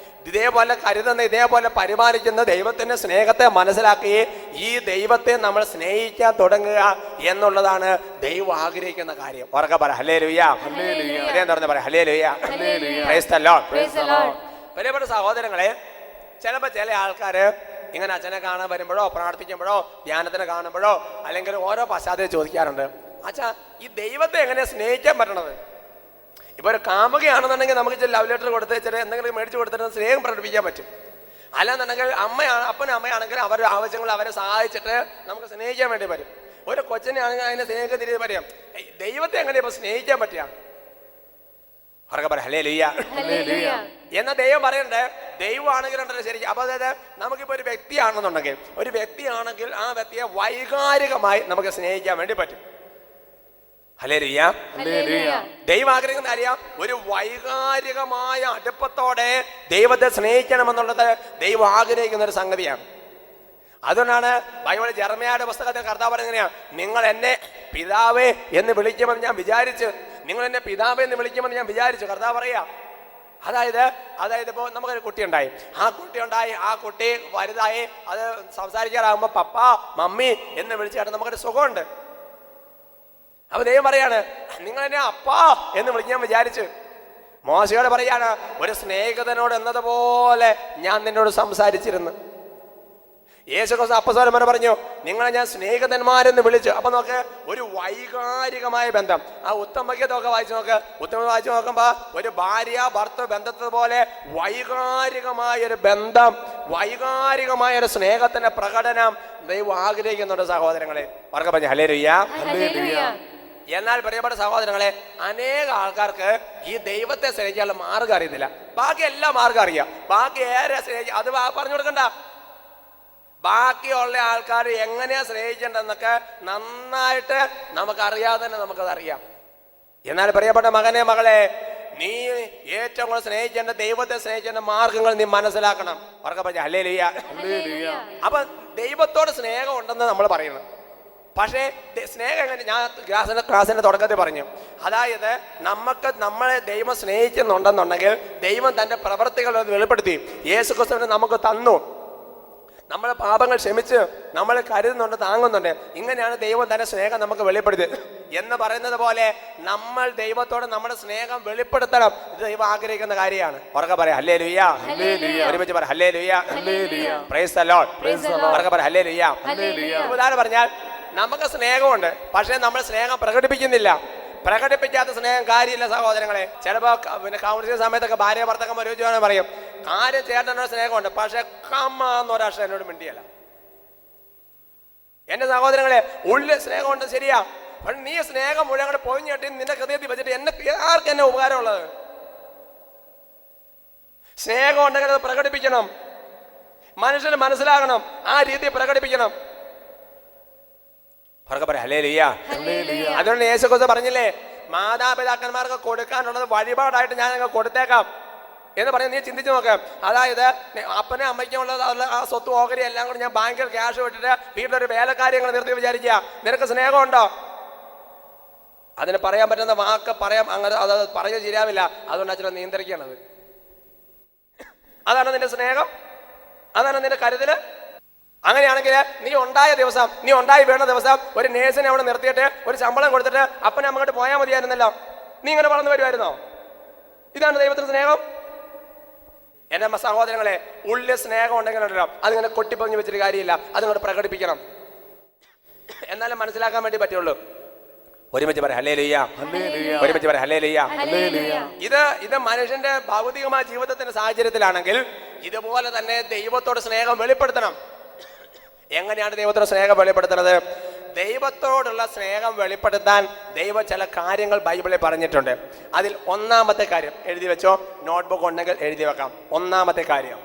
ഇതേപോലെ കരുതുന്ന, ഇതേപോലെ പരിപാലിക്കുന്ന ദൈവത്തിന്റെ സ്നേഹത്തെ മനസ്സിലാക്കി ഈ ദൈവത്തെ നമ്മൾ സ്നേഹിക്കാൻ തുടങ്ങുക എന്നുള്ളതാണ് ദൈവം ആഗ്രഹിക്കുന്ന കാര്യം. ഉറക്കെ പറ ഹല്ലേലൂയ, തുറന്ന് പറ ഹല്ലേലൂയ, പ്രൈസ് ദി ലോർഡ്. പ്രിയപ്പെട്ട സഹോദരങ്ങളെ, ചില ആൾക്കാര് ഇങ്ങനെ അച്ഛനെ കാണാൻ വരുമ്പോഴോ പ്രാർത്ഥിക്കുമ്പോഴോ ധ്യാനത്തിന് കാണുമ്പോഴോ അല്ലെങ്കിൽ ഓരോ പശ്ചാത്തലം ചോദിക്കാറുണ്ട്, അച്ഛാ ഈ ദൈവത്തെ എങ്ങനെയാ സ്നേഹിക്കാൻ പറ്റണത്? ഇപ്പൊ ഒരു കാമുകയാണെന്നുണ്ടെങ്കിൽ നമുക്ക് ചില ലവ് ലെറ്റർ കൊടുത്ത് ചില എന്തെങ്കിലും മേടിച്ചു കൊടുത്തിട്ട് സ്നേഹം പ്രകടിപ്പിക്കാൻ പറ്റും. അല്ലാന്നുണ്ടെങ്കിൽ അപ്പനും അമ്മയാണെങ്കിൽ അവരുടെ ആവശ്യങ്ങൾ അവരെ സഹായിച്ചിട്ട് നമുക്ക് സ്നേഹിക്കാൻ വേണ്ടി പറ്റും. ഒരു കൊച്ചിനെ ആണെങ്കിൽ അതിനെ സ്നേഹിക്കാൻ തിരികെ പറയാം. ദൈവത്തെ എങ്ങനെയാ ഇപ്പൊ സ്നേഹിക്കാൻ പറ്റുക? അവർക്ക് പറയാം ഹല്ലേലൂയ. എന്നാ ദൈവം പറയണ്ടേ, ദൈവമാണെങ്കിലുണ്ടല്ലോ ശരി. അപ്പൊ അതായത് നമുക്കിപ്പോ ഒരു വ്യക്തിയാണെങ്കിൽ ആ വ്യക്തിയെ വൈകാരികമായി നമുക്ക് സ്നേഹിക്കാൻ വേണ്ടി പറ്റും. ഹല്ലേലൂയ. ദൈവം ആഗ്രഹിക്കുന്ന അറിയാം, ഒരു വൈകാരികമായ അടുപ്പത്തോടെ ദൈവത്തെ സ്നേഹിക്കണമെന്നുള്ളത് ദൈവം ആഗ്രഹിക്കുന്ന ഒരു സംഗതിയാണ്. അതുകൊണ്ടാണ് ബൈബിളിൽ ജെറമ്യായുടെ പുസ്തകത്തിൽ കർത്താവ് പറയുന്നത്, നിങ്ങൾ എന്നെ പിതാവേ എന്ന് വിളിക്കുമെന്ന് ഞാൻ വിചാരിച്ചു. കർത്താവ് പറയാ. അതായത് ഇപ്പോൾ നമുക്കൊരു കുട്ടി ഉണ്ടായി, ആ കുട്ടി വലുതായി അത് സംസാരിക്കാറാകുമ്പോ പപ്പ മമ്മി എന്ന് വിളിച്ചിട്ട് നമുക്കൊരു സുഖമുണ്ട്. അപ്പൊ ദൈവം പറയാണ്, നിങ്ങൾ എന്നെ അപ്പാ എന്ന് വിളിക്കാൻ വിചാരിച്ചു. മോശയോട് പറയാണ്, ഒരു സ്നേഹിതനോട് എന്നതുപോലെ ഞാൻ നിന്നോട് സംസാരിച്ചിരുന്നു. യേശുക്രിസ്തു അപ്പസ്തലന്മാരെ പറഞ്ഞു, നിങ്ങളെ ഞാൻ സ്നേഹിതന്മാരെന്ന് വിളിച്ചു. അപ്പൊ നോക്ക്, ഒരു വൈകാരികമായ ബന്ധം. ആ ഉത്തമയ്ക്കതൊക്കെ വായിച്ചു നോക്കുമ്പോ ഒരു ഭാര്യ ഭർത്തൃ ബന്ധത്തെ പോലെ വൈകാരികമായ ഒരു ബന്ധം, വൈകാരികമായ ഒരു സ്നേഹത്തിന്റെ പ്രകടനം ദൈവം ആഗ്രഹിക്കുന്നുണ്ട് സഹോദരങ്ങളെ. അവർക്ക് പറഞ്ഞു ഹല്ലേലൂയ. എന്നാൽ പ്രിയപ്പെട്ട സഹോദരങ്ങളെ, അനേക ആൾക്കാർക്ക് ഈ ദൈവത്തെ സ്നേഹിക്കാനുള്ള മാർഗം അറിയുന്നില്ല. ബാക്കി എല്ലാ മാർഗം അറിയാം, ബാക്കി ഏറെ സ്നേഹിക്കുക അത് പറഞ്ഞു കൊടുക്കണ്ട. ബാക്കിയുള്ള ആൾക്കാർ എങ്ങനെയാ സ്നേഹിക്കേണ്ടതെന്നൊക്കെ നന്നായിട്ട് നമുക്കറിയാതെ തന്നെ നമുക്കത് അറിയാം. എന്നാൽ പ്രിയപ്പെട്ട മകനെ മകളെ, നീ ഏറ്റവും കൂടുതൽ സ്നേഹിക്കേണ്ട ദൈവത്തെ സ്നേഹിക്കേണ്ട മാർഗങ്ങൾ നീ മനസ്സിലാക്കണം. അവർക്ക് പറഞ്ഞ ഹല്ലേലൂയ. അപ്പൊ ദൈവത്തോട് സ്നേഹം ഉണ്ടെന്ന് നമ്മൾ പറയണം. പക്ഷേ സ്നേഹം എങ്ങനെ? ഞാൻ ക്ലാസിന്റെ തുടക്കത്തിൽ പറഞ്ഞു, അതായത് നമ്മളെ ദൈവം സ്നേഹിക്കുന്നുണ്ടെന്നുണ്ടെങ്കിൽ ദൈവം തന്റെ പ്രവൃത്തികൾ വെളിപ്പെടുത്തി യേശുക്രിസ്തുവിനെ നമുക്ക് തന്നു. നമ്മളെ പാപങ്ങൾ ക്ഷമിച്ച് നമ്മളെ കരുതുന്നുണ്ട്, താങ്ങുന്നുണ്ട്. ഇങ്ങനെയാണ് ദൈവം തന്റെ സ്നേഹം നമുക്ക് വെളിപ്പെടുത്തിയത് എന്ന് പറയുന്നത് പോലെ നമ്മൾ ദൈവത്തോട് നമ്മുടെ സ്നേഹം വെളിപ്പെടുത്തണം. ഇത് ദൈവം ആഗ്രഹിക്കുന്ന കാര്യമാണ്. ഉറക്കെ പറയാം ഹല്ലേലൂയ. ഒരുമിച്ച് പറയാം ഹല്ലേലൂയ, പ്രൈസ് ദി ലോർഡ്. ഉറക്കെ പറയാം ഹല്ലേലൂയ. ഉദാഹരണം പറഞ്ഞാൽ നമുക്ക് സ്നേഹമുണ്ട്, പക്ഷെ നമ്മൾ സ്നേഹം പ്രകടിപ്പിക്കുന്നില്ല. പ്രകടിപ്പിക്കാത്ത സ്നേഹം കാര്യമില്ല സഹോദരങ്ങളെ. ചിലപ്പോൾ പിന്നെ കൗൺസിലിംഗ് സമയത്തൊക്കെ ഭാര്യ ഭർത്താക്കന്മാർ ചോദിച്ചാൽ പറയും കാര്യം ചേട്ടനോട് സ്നേഹമുണ്ട്, പക്ഷെ കമ്മാന്നൊരാശം എന്നോട് മിണ്ടിയല്ല. എന്റെ സഹോദരങ്ങളെ, ഉള്ളിൽ സ്നേഹമുണ്ട് ശരിയാ, പക്ഷെ നീ സ്നേഹം മുഴുവൻ കൂടെ പൊഴിഞ്ഞിട്ട് നിന്റെ ഹൃദയത്തിൽ വെച്ചിട്ട് ആർക്ക് എന്നെ ഉപകാരമുള്ളത്? സ്നേഹം ഉണ്ടെങ്കിൽ അത് പ്രകടിപ്പിക്കണം, മനുഷ്യന് മനസ്സിലാകണം, ആ രീതി പ്രകടിപ്പിക്കണം. അവർക്ക് പറയാം ഹല്ലേലൂയ. അതുകൊണ്ട് യേശുക്രിസ്തു പറഞ്ഞില്ലേ, മാതാപിതാക്കന്മാർക്ക് കൊടുക്കാനുള്ളത് വഴിപാടായിട്ട് ഞാൻ അങ്ങ് കൊടുത്തേക്കാം എന്ന് പറഞ്ഞ് നീ ചിന്തിച്ചു നോക്കാം. അതായത് അപ്പനും അമ്മയ്ക്കുമുള്ളത് ആ സ്വത്ത് ഓഹരി എല്ലാം കൂടി ഞാൻ ബാങ്കിൽ ക്യാഷ് വിട്ടിട്ട് വീട്ടിലൊരു വേലക്കാര്യങ്ങൾ നിർത്തി വിചാരിക്കുക, നിനക്ക് സ്നേഹമുണ്ടോ? അതിന് പറയാൻ പറ്റുന്ന വാക്ക് പറയാം, അങ്ങനെ അത് പറഞ്ഞ് ശരിയാവില്ല. അതുകൊണ്ട് അച്ഛനെ നിയന്ത്രിക്കണത്. അതാണ് നിന്റെ സ്നേഹം, അതാണ് നിന്റെ കരുതല്. അങ്ങനെയാണെങ്കിൽ നീ ഉണ്ടായ ദിവസം, നീ ഉണ്ടായി വീണ ദിവസം ഒരു നേഴ്സിനെ അവിടെ നിർത്തിയിട്ട് ഒരു ശമ്പളം കൊടുത്തിട്ട് അപ്പനെ അങ്ങോട്ട് പോയാൽ മതിയായിരുന്നല്ലോ, നീ ഇങ്ങനെ വളർന്നു വരുമായിരുന്നോ? ഇതാണ് ദൈവത്തിന് സ്നേഹം. എന്റെ സഹോദരങ്ങളെ, ഉള്ളിൽ സ്നേഹം ഉണ്ടെങ്കിലുണ്ടല്ലോ അതിങ്ങനെ കൊട്ടിപ്പൊങ്ങി വെച്ചിട്ട് കാര്യമില്ല, അതിങ്ങോട്ട് പ്രകടിപ്പിക്കണം. എന്നാലും മനസ്സിലാക്കാൻ വേണ്ടി പറ്റുള്ളൂ. ഒരുമിച്ച് പറയാം ഹല്ലേലൂയ, ഒരുമിച്ച് പറയാം ഹല്ലേലൂയ. ഇത് മനുഷ്യന്റെ ഭൗതികമായ ജീവിതത്തിന്റെ സാഹചര്യത്തിലാണെങ്കിൽ ഇതുപോലെ തന്നെ ദൈവത്തോട് സ്നേഹം വെളിപ്പെടുത്തണം. എങ്ങനെയാണ് ദൈവത്തോട് സ്നേഹം വെളിപ്പെടുത്തുന്നത്? ദൈവത്തോടുള്ള സ്നേഹം വെളിപ്പെടുത്താൻ ദൈവം ചില കാര്യങ്ങൾ ബൈബിളിൽ പറഞ്ഞിട്ടുണ്ട്. അതിൽ ഒന്നാമത്തെ കാര്യം എഴുതി വെച്ചോ, നോട്ട്ബുക്ക് ഉണ്ടെങ്കിൽ എഴുതി വെക്കാം. ഒന്നാമത്തെ കാര്യം,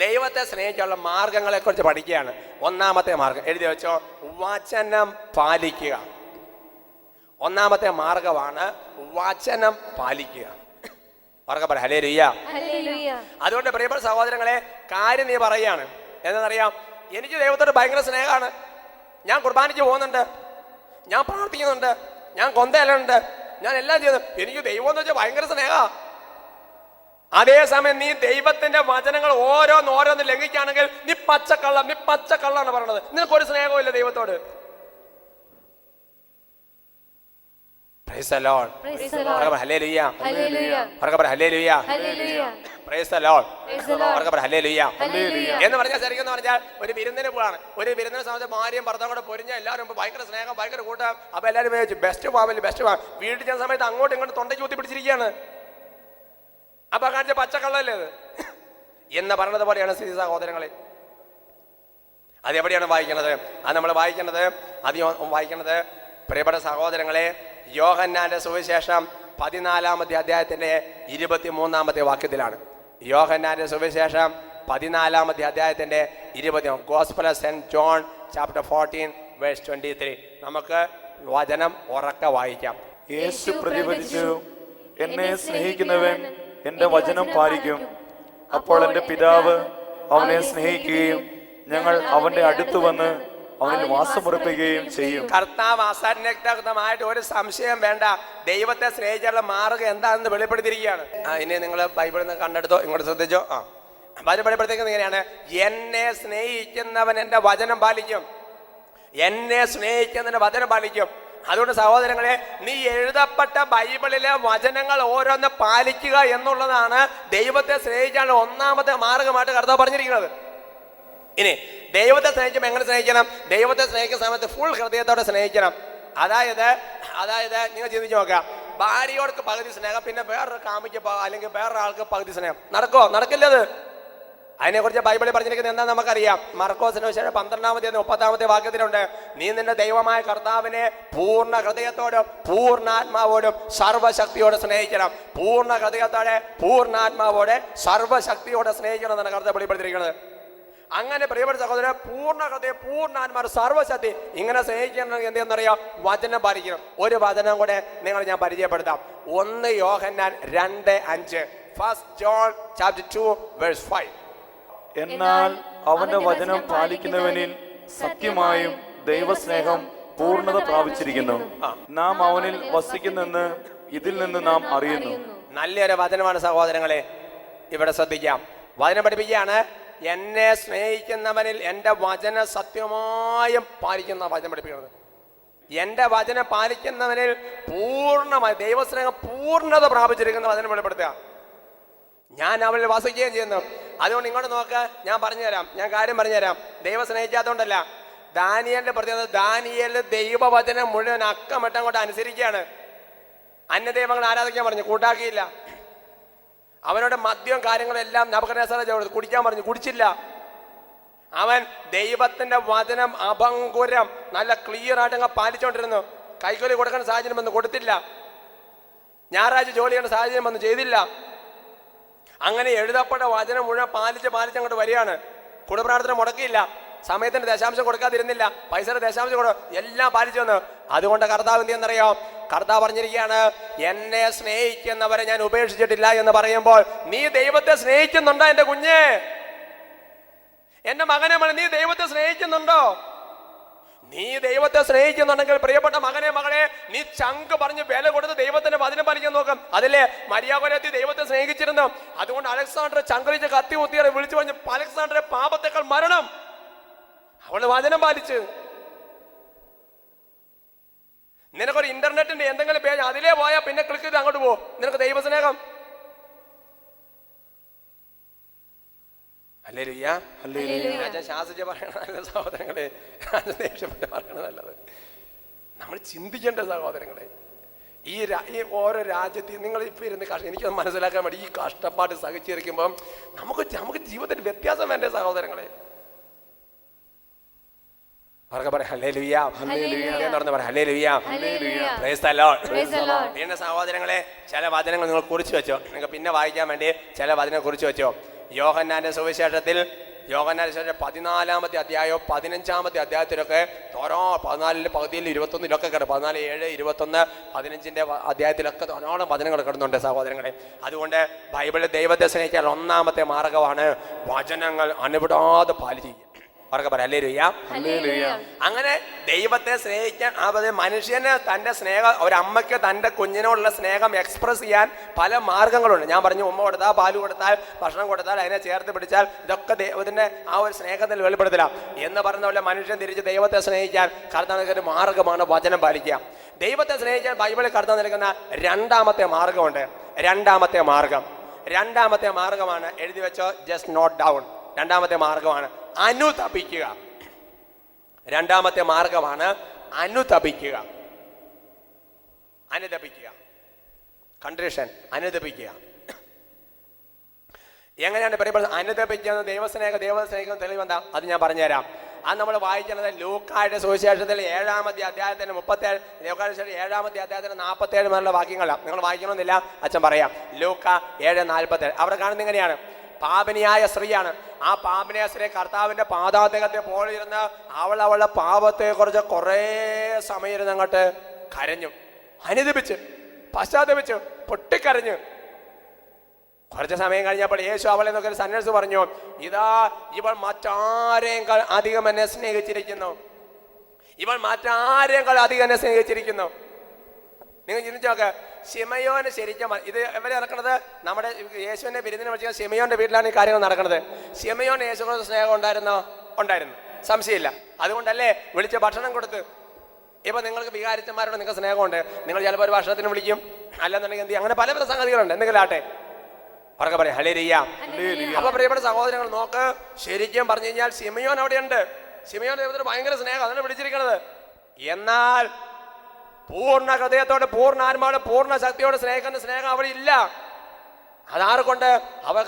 ദൈവത്തെ സ്നേഹിക്കാനുള്ള മാർഗങ്ങളെ കുറിച്ച് പഠിക്കുകയാണ്. ഒന്നാമത്തെ മാർഗം എഴുതി വെച്ചോ, വചനം പാലിക്കുക. ഒന്നാമത്തെ മാർഗമാണ് വചനം പാലിക്കുക. അവർക്ക് പറയാം ഹല്ലേലൂയ. അതുകൊണ്ട് പ്രിയപ്പെട്ട സഹോദരങ്ങളെ, കാര്യം നീ പറയാണ് എന്നറിയാം, എനിക്ക് ദൈവത്തോട് ഭയങ്കര സ്നേഹമാണ്, ഞാൻ കുർബാനയ്ക്ക് പോകുന്നുണ്ട്, ഞാൻ പ്രാർത്ഥിക്കുന്നുണ്ട്, ഞാൻ കൊന്തയിലുണ്ട്, ഞാൻ എല്ലാം ചെയ്യുന്നു, എനിക്ക് ദൈവം എന്ന് വെച്ചാൽ ഭയങ്കര സ്നേഹമാണ്. അതേസമയം നീ ദൈവത്തിന്റെ വചനങ്ങൾ ഓരോന്ന് ലംഘിക്കുകയാണെങ്കിൽ നീ പച്ചക്കള്ളാണ് പറയണത്. നിനക്കൊരു സ്നേഹവും ഇല്ല ദൈവത്തോട്. Praise the Lord. Hallelujah. Hallelujah. Praise the Lord. Hallelujah. എന്ന് പറഞ്ഞാൽ ശരിക്കും പറഞ്ഞാൽ ഒരു വിരുന്നിന് പോവാണ്. ഒരു വിരുന്നിനെ സമയത്ത് ഭാര്യയും ഭർത്താവും കൂടെ പൊരിഞ്ഞ എല്ലാവരും ഭയങ്കര സ്നേഹം, ഭയങ്കര കൂട്ടം. അപ്പൊ എല്ലാവരും വിചാരിച്ചു ബെസ്റ്റ് ഫാമിലി. വീട്ടിൽ ചെന്ന സമയത്ത് അങ്ങോട്ടും ഇങ്ങോട്ടും തൊണ്ടയ്ക്ക് കുത്തി പിടിച്ചിരിക്കുകയാണ്. അപ്പൊ കാണിച്ച പച്ചക്കള്ളല്ലേ അത് എന്ന് പറഞ്ഞത് പോലെയാണ് സ്ഥിതി സഹോദരങ്ങളെ. അതെവിടെയാണ് വായിക്കുന്നത്? അത് നമ്മൾ വായിക്കുന്നത് പ്രിയപ്പെട്ട സഹോദരങ്ങളെ, യോഹന്നാന്റെ സുവിശേഷം 14-ാമത്തെ അധ്യായത്തിന്റെ 23-ാമത്തെ വാക്യത്തിലാണ്. യോഹന്നാന്റെ സുവിശേഷം 14-ാമത്തെ അധ്യായത്തിന്റെ 20 gospel of saint John chapter 14:23. നമുക്ക് വചനം ഉറക്കെ വായിക്കാം. യേശു പ്രതിവചിച്ചു, എന്നെ സ്നേഹിക്കുന്നവൻ എന്റെ വചനം പാലിക്കും. അപ്പോൾ എന്റെ പിതാവ് അവനെ സ്നേഹിക്കുകയും ഞങ്ങൾ അവന്റെ അടുത്ത് വന്ന് അവനിൽ വാസമുറപ്പിക്കുകയും ചെയ്യും. കർത്താവ് അസന്നിഗ്ധമായിട്ട് ഒരു സംശയം വേണ്ട, ദൈവത്തെ സ്നേഹിക്കാനുള്ള മാർഗം എന്താണെന്ന് വെളിപ്പെടുത്തിയിരിക്കുകയാണ്. ഇനി നിങ്ങൾ ബൈബിളിൽ നിന്ന് കണ്ടെടുത്തോ, ഇങ്ങോട്ട് ശ്രദ്ധിച്ചോ. ബൈബിൾ വെളിപ്പെടുത്തിക്കുന്നത് ഇങ്ങനെയാണ്, എന്നെ സ്നേഹിക്കുന്നവൻ എന്റെ വചനം പാലിക്കും. എന്നെ സ്നേഹിക്കുന്നതിന്റെ വചനം പാലിക്കും. അതുകൊണ്ട് സഹോദരങ്ങളെ, നീ എഴുതപ്പെട്ട ബൈബിളിലെ വചനങ്ങൾ ഓരോന്ന് പാലിക്കുക എന്നുള്ളതാണ് ദൈവത്തെ സ്നേഹിക്കാനുള്ള ഒന്നാമത്തെ മാർഗമായിട്ട് കർത്താവ് പറഞ്ഞിരിക്കുന്നത്. ഇനി ദൈവത്തെ സ്നേഹിക്കുമ്പോൾ എങ്ങനെ സ്നേഹിക്കണം? ദൈവത്തെ സ്നേഹിക്കുന്ന സമയത്ത് ഫുൾ ഹൃദയത്തോടെ സ്നേഹിക്കണം. അതായത് നിങ്ങൾ ചിന്തിച്ച് നോക്കാം, ഭാര്യയോർക്ക് പകുതി സ്നേഹം, പിന്നെ വേറൊരു കാമിക്ക് അല്ലെങ്കിൽ വേറൊരാൾക്ക് പകുതി സ്നേഹം നടക്കോ? നടക്കില്ലത്. അതിനെക്കുറിച്ച് ബൈബിളിൽ പറഞ്ഞിരിക്കുന്നത് എന്താ നമുക്കറിയാം. മർക്കോസിന് വിശേഷം 12-30 വാക്യത്തിലുണ്ട്, നീ നിന്റെ ദൈവമായ കർത്താവിനെ പൂർണ്ണ ഹൃദയത്തോടും പൂർണ്ണാത്മാവോടും സർവശക്തിയോടെ സ്നേഹിക്കണം. പൂർണ്ണ ഹൃദയത്തോടെ പൂർണ്ണാത്മാവോടെ സർവശക്തിയോടെ സ്നേഹിക്കണം എന്നാണ് കർത്താവ് വെളിപ്പെടുത്തിയിരിക്കുന്നത്. അങ്ങനെ പ്രിയപ്പെട്ട സഹോദരൻ, പൂർണ്ണ ഹൃദയം പൂർണ്ണാത്മാവ് സർവശക്തി ഇങ്ങനെ സ്നേഹിക്കണം. എന്തെന്നറിയാം? വചനം പാലിക്കണം. ഒരു വചനം കൂടെ ഞാൻ പരിചയപ്പെടുത്താം. 1 യോഹന്നാൻ 2:5 ഫസ്റ്റ് ജോൺ ചാപ്റ്റർ 2:5. എന്നാൽ അവന്റെ വചനം പാലിക്കുന്നവനിൽ സത്യമായും ദൈവസ്നേഹം പൂർണ്ണത പ്രാപിച്ചിരിക്കുന്നു. നാം അവനിൽ വസിക്കുന്നെന്ന് ഇതിൽ നിന്ന് നാം അറിയുന്നു. നല്ലൊരു വചനമാണ് സഹോദരങ്ങളെ. ഇവിടെ ശ്രദ്ധിക്കാം, വചനം പഠിപ്പിക്കുകയാണ്, എന്നെ സ്നേഹിക്കുന്നവനിൽ എൻ്റെ വചന സത്യമായും പാലിക്കുന്ന വചനം പഠിപ്പിക്കുന്നത്. എൻ്റെ വചനം പാലിക്കുന്നവനിൽ പൂർണ്ണമായി ദൈവസ്നേഹം പൂർണ്ണത പ്രാപിച്ചിരിക്കുന്ന വചനം വെളിപ്പെടുത്തുക. ഞാൻ അവനിൽ വസിക്കുകയും ചെയ്യുന്നു. അതുകൊണ്ട് ഇങ്ങോട്ട് നോക്ക്, ഞാൻ കാര്യം പറഞ്ഞുതരാം. ദൈവം സ്നേഹിക്കാത്തതുകൊണ്ടല്ല. ദാനിയേലിന്റെ പ്രത്യേകത, ദാനിയേൽ ദൈവവചനം മുഴുവൻ അക്കമട്ടം കൊണ്ട് അനുസരിക്കുകയാണ്. അന്യദൈവങ്ങൾ ആരാധിക്കാൻ പറഞ്ഞു, കൂട്ടാക്കിയില്ല. അവനോട് മദ്യവും കാര്യങ്ങളെല്ലാം നബൂഖദ്നേസർ കുടിക്കാൻ പറഞ്ഞു, കുടിച്ചില്ല. അവൻ ദൈവത്തിന്റെ വചനം അഭംഗുരം നല്ല ക്ലിയർ ആയിട്ട് അങ്ങ് പാലിച്ചുകൊണ്ടിരുന്നു. കൈക്കൂലി കൊടുക്കുന്ന സാഹചര്യം വന്ന് കൊടുത്തില്ല, ഞായറാഴ്ച ജോലി ചെയ്യുന്ന സാഹചര്യം വന്ന് ചെയ്തില്ല. അങ്ങനെ എഴുതപ്പെട്ട വചനം മുഴുവൻ പാലിച്ച് അങ്ങോട്ട് വരികയാണ്. കുടുംബപ്രാർത്ഥന മുടക്കിയില്ല, സമയത്തിന് ദശാംശം കൊടുക്കാതിരുന്നില്ല, പൈസയുടെ ദശാംശം എല്ലാം പാലിച്ചു വന്നു. അതുകൊണ്ട് കർത്താവ് എന്ത് ചെയ്യുന്നറിയോ? കർത്താവ് പറഞ്ഞിരിക്കുകയാണ്, എന്നെ സ്നേഹിക്കുന്നവരെ ഞാൻ ഉപേക്ഷിച്ചിട്ടില്ല എന്ന് പറയുമ്പോൾ നീ ദൈവത്തെ സ്നേഹിക്കുന്നുണ്ടോ എന്റെ കുഞ്ഞ്, എന്റെ മകനെ? നീ ദൈവത്തെ സ്നേഹിക്കുന്നുണ്ടോ? നീ ദൈവത്തെ സ്നേഹിക്കുന്നുണ്ടെങ്കിൽ പ്രിയപ്പെട്ട മകനെ മകളെ, നീ ചങ്ക് പറഞ്ഞ് വില കൊടുത്ത് ദൈവത്തിന്റെ വചനം പാലിക്കാൻ നോക്കാം. അതിലെ മരിയാകൊലത്തി ദൈവത്തെ സ്നേഹിച്ചിരുന്നു. അതുകൊണ്ട് അലക്സാണ്ടർ ചങ്കരിച്ച് കത്തി കുത്തിയെ വിളിച്ചു പറഞ്ഞു, അലക്സാണ്ടറെ പാപത്തേക്കാൾ മരണം. അവള് വചനം പാലിച്ച്. നിനക്കൊരു ഇന്റർനെറ്റിന്റെ എന്തെങ്കിലും പേജ് അതിലേ പോയാൽ പിന്നെ ക്ലിക്ക് ചെയ്ത് അങ്ങോട്ട് പോ, നിനക്ക് ദൈവസ്നേഹം. ശാസിച്ച് പറയണതല്ല സഹോദരങ്ങളെ, ദേഷ്യപ്പെട്ട് പറയണ നല്ലത്. നമ്മൾ ചിന്തിക്കേണ്ട സഹോദരങ്ങളെ, ഈ ഓരോ രാജ്യത്തിൽ നിങ്ങൾ ഇപ്പൊ ഇരുന്ന് എനിക്കത് മനസ്സിലാക്കാൻ വേണ്ടി ഈ കഷ്ടപ്പാട് സഹിച്ചിരിക്കുമ്പം നമുക്ക് ജീവിതത്തിൽ വ്യത്യാസം വേണ്ടേ സഹോദരങ്ങളെ? അവർക്ക് പറയാം ഹല്ലേലൂയ, എന്ന് പറയാം ഹല്ലേലൂയ, പ്രൈസ് ദി ലോർഡ്. പിന്നെ സഹോദരങ്ങളെ, ചില വചനങ്ങൾ നിങ്ങൾ കുറിച്ച് വെച്ചോ, നിങ്ങൾക്ക് പിന്നെ വായിക്കാൻ വേണ്ടി ചില വചനങ്ങൾ കുറിച്ച് വെച്ചോ. യോഹന്നാന്റെ സുവിശേഷത്തിൽ 14-ാമത്തെ അധ്യായവും 15-ാമത്തെ അധ്യായത്തിലൊക്കെ 14 പകുതിയിൽ 21-ലൊക്കെ കിടക്കും. 14, 7, 21, 15-ന്റെ അധ്യായത്തിലൊക്കെ ധാരാളം വചനങ്ങൾ കിടന്നുണ്ട് സഹോദരങ്ങളെ. അതുകൊണ്ട് ബൈബിളിൽ ദൈവത്തെ സ്നേഹിക്കാൻ ഒന്നാമത്തെ മാർഗമാണ് വചനങ്ങൾ അനുവിടാതെ പാലിക്കുക. അവർക്ക് പറയാം ഹല്ലേലൂയ. അങ്ങനെ ദൈവത്തെ സ്നേഹിക്കാൻ മനുഷ്യന് തൻ്റെ സ്നേഹം, ഒരമ്മയ്ക്ക് തൻ്റെ കുഞ്ഞിനോടുള്ള സ്നേഹം എക്സ്പ്രസ് ചെയ്യാൻ പല മാർഗങ്ങളുണ്ട്. ഞാൻ പറഞ്ഞു, ഉമ്മ കൊടുത്താൽ, പാല് കൊടുത്താൽ, ഭക്ഷണം കൊടുത്താൽ, അതിനെ ചേർത്ത് പിടിച്ചാൽ, ഇതൊക്കെ ദൈവത്തിന്റെ ആ ഒരു സ്നേഹത്തിൽ വെളിപ്പെടുത്തില്ല എന്ന് പറയുന്ന പോലെ മനുഷ്യൻ തിരിച്ച് ദൈവത്തെ സ്നേഹിക്കാൻ കർത്താവിന്റെ ഒരു മാർഗമാണ് വചനം പാലിക്കുക. ദൈവത്തെ സ്നേഹിക്കാൻ ബൈബിളിൽ കർത്താവ് നൽകുന്ന രണ്ടാമത്തെ മാർഗമുണ്ട്. രണ്ടാമത്തെ മാർഗമാണ്, എഴുതി വെച്ചോ, ജസ്റ്റ് നോട്ട് ഡൗൺ. രണ്ടാമത്തെ മാർഗമാണ് അനുതപിക്കുക. രണ്ടാമത്തെ മാർഗമാണ് അനുതപിക്കുക. കൺട്രിഷൻ, അനുതപിക്കുക. എങ്ങനെയാണ് പറയുന്നത് അനുതപിക്കുന്നത്? ദൈവസ്നേഹിക്കുന്ന തെളിവ് എന്താ? അത് ഞാൻ പറഞ്ഞുതരാം. അത് നമ്മൾ വായിക്കുന്നത് ലൂക്കായുടെ സുവിശേഷത്തിൽ 7-ാമത്തെ അധ്യായത്തിന്റെ 37, ലൂക്കായുടെ 7-ാമത്തെ അധ്യായത്തിന്റെ 47 മുതലുള്ള വാക്യങ്ങളാണ്. നിങ്ങൾ വായിക്കണമെന്നില്ല, അച്ഛൻ പറയാം. ലൂക്ക 7:47 അവിടെ കാണുന്നത് ഇങ്ങനെയാണ്. പാപിനിയായ സ്ത്രീയാണ്. ആ പാപിനിയായ സ്ത്രീ കർത്താവിന്റെ പാദാദ്ദേഹത്തെ പോലിരുന്ന് അവളുടെ പാപത്തെ കുറിച്ച് കുറേ സമയം ഇരുന്ന് അങ്ങോട്ട് കരഞ്ഞു, അനുദപിച്ച്, പശ്ചാത്തപിച്ചു, പൊട്ടിക്കരഞ്ഞു. കുറച്ച് സമയം കഴിഞ്ഞപ്പോൾ യേശു അവളെ നോക്കി സന്യാസി പറഞ്ഞു, ഇതാ ഇവൾ മറ്റാരേക്കാൾ അധികം എന്നെ സ്നേഹിച്ചിരിക്കുന്നു. നിങ്ങൾ ചിന്തിച്ചു നോക്ക്. ശിമയോന് ശരിക്കും ഇത് ഇവരെ നടക്കുന്നത്, നമ്മുടെ യേശുവിനെ വിരുന്നിന് വിളിച്ച ശിമയോന്റെ വീട്ടിലാണ് ഈ കാര്യങ്ങൾ നടക്കുന്നത്. ശിമയോന് യേശുവിനോട് സ്നേഹം ഉണ്ടായിരുന്നു, സംശയമില്ല. അതുകൊണ്ടല്ലേ വിളിച്ച് ഭക്ഷണം കൊടുത്ത്. ഇപ്പൊ നിങ്ങൾക്ക് വികാരിച്ചന്മാരോട് നിങ്ങൾക്ക് സ്നേഹമുണ്ട്, നിങ്ങൾ ചിലപ്പോൾ ഒരു ഭക്ഷണത്തിന് വിളിക്കും, അല്ലെന്നുണ്ടെങ്കിൽ എന്ത്, അങ്ങനെ പല സംഗതികളുണ്ട്. എന്തെങ്കിലും ആട്ടെ, അവർക്ക് പറയാം ഹല്ലേലൂയ. അപ്പൊ പ്രിയപ്പെട്ട സഹോദരങ്ങൾ നോക്ക്, ശരിക്കും പറഞ്ഞു കഴിഞ്ഞാൽ ശിമയോൻ അവിടെയുണ്ട്. ശിമയോൻ ദൈവത്തിന് ഭയങ്കര സ്നേഹം, അതിനെ വിളിച്ചിരിക്കണത്. എന്നാൽ പൂർണ്ണ ഹൃദയത്തോടെ, പൂർണ്ണ ആത്മാവോടെ, പൂർണ്ണ ശക്തിയോടെ സ്നേഹിക്കുന്ന സ്നേഹം അവിടെ ഇല്ല. അതാർക്കൊണ്ട്?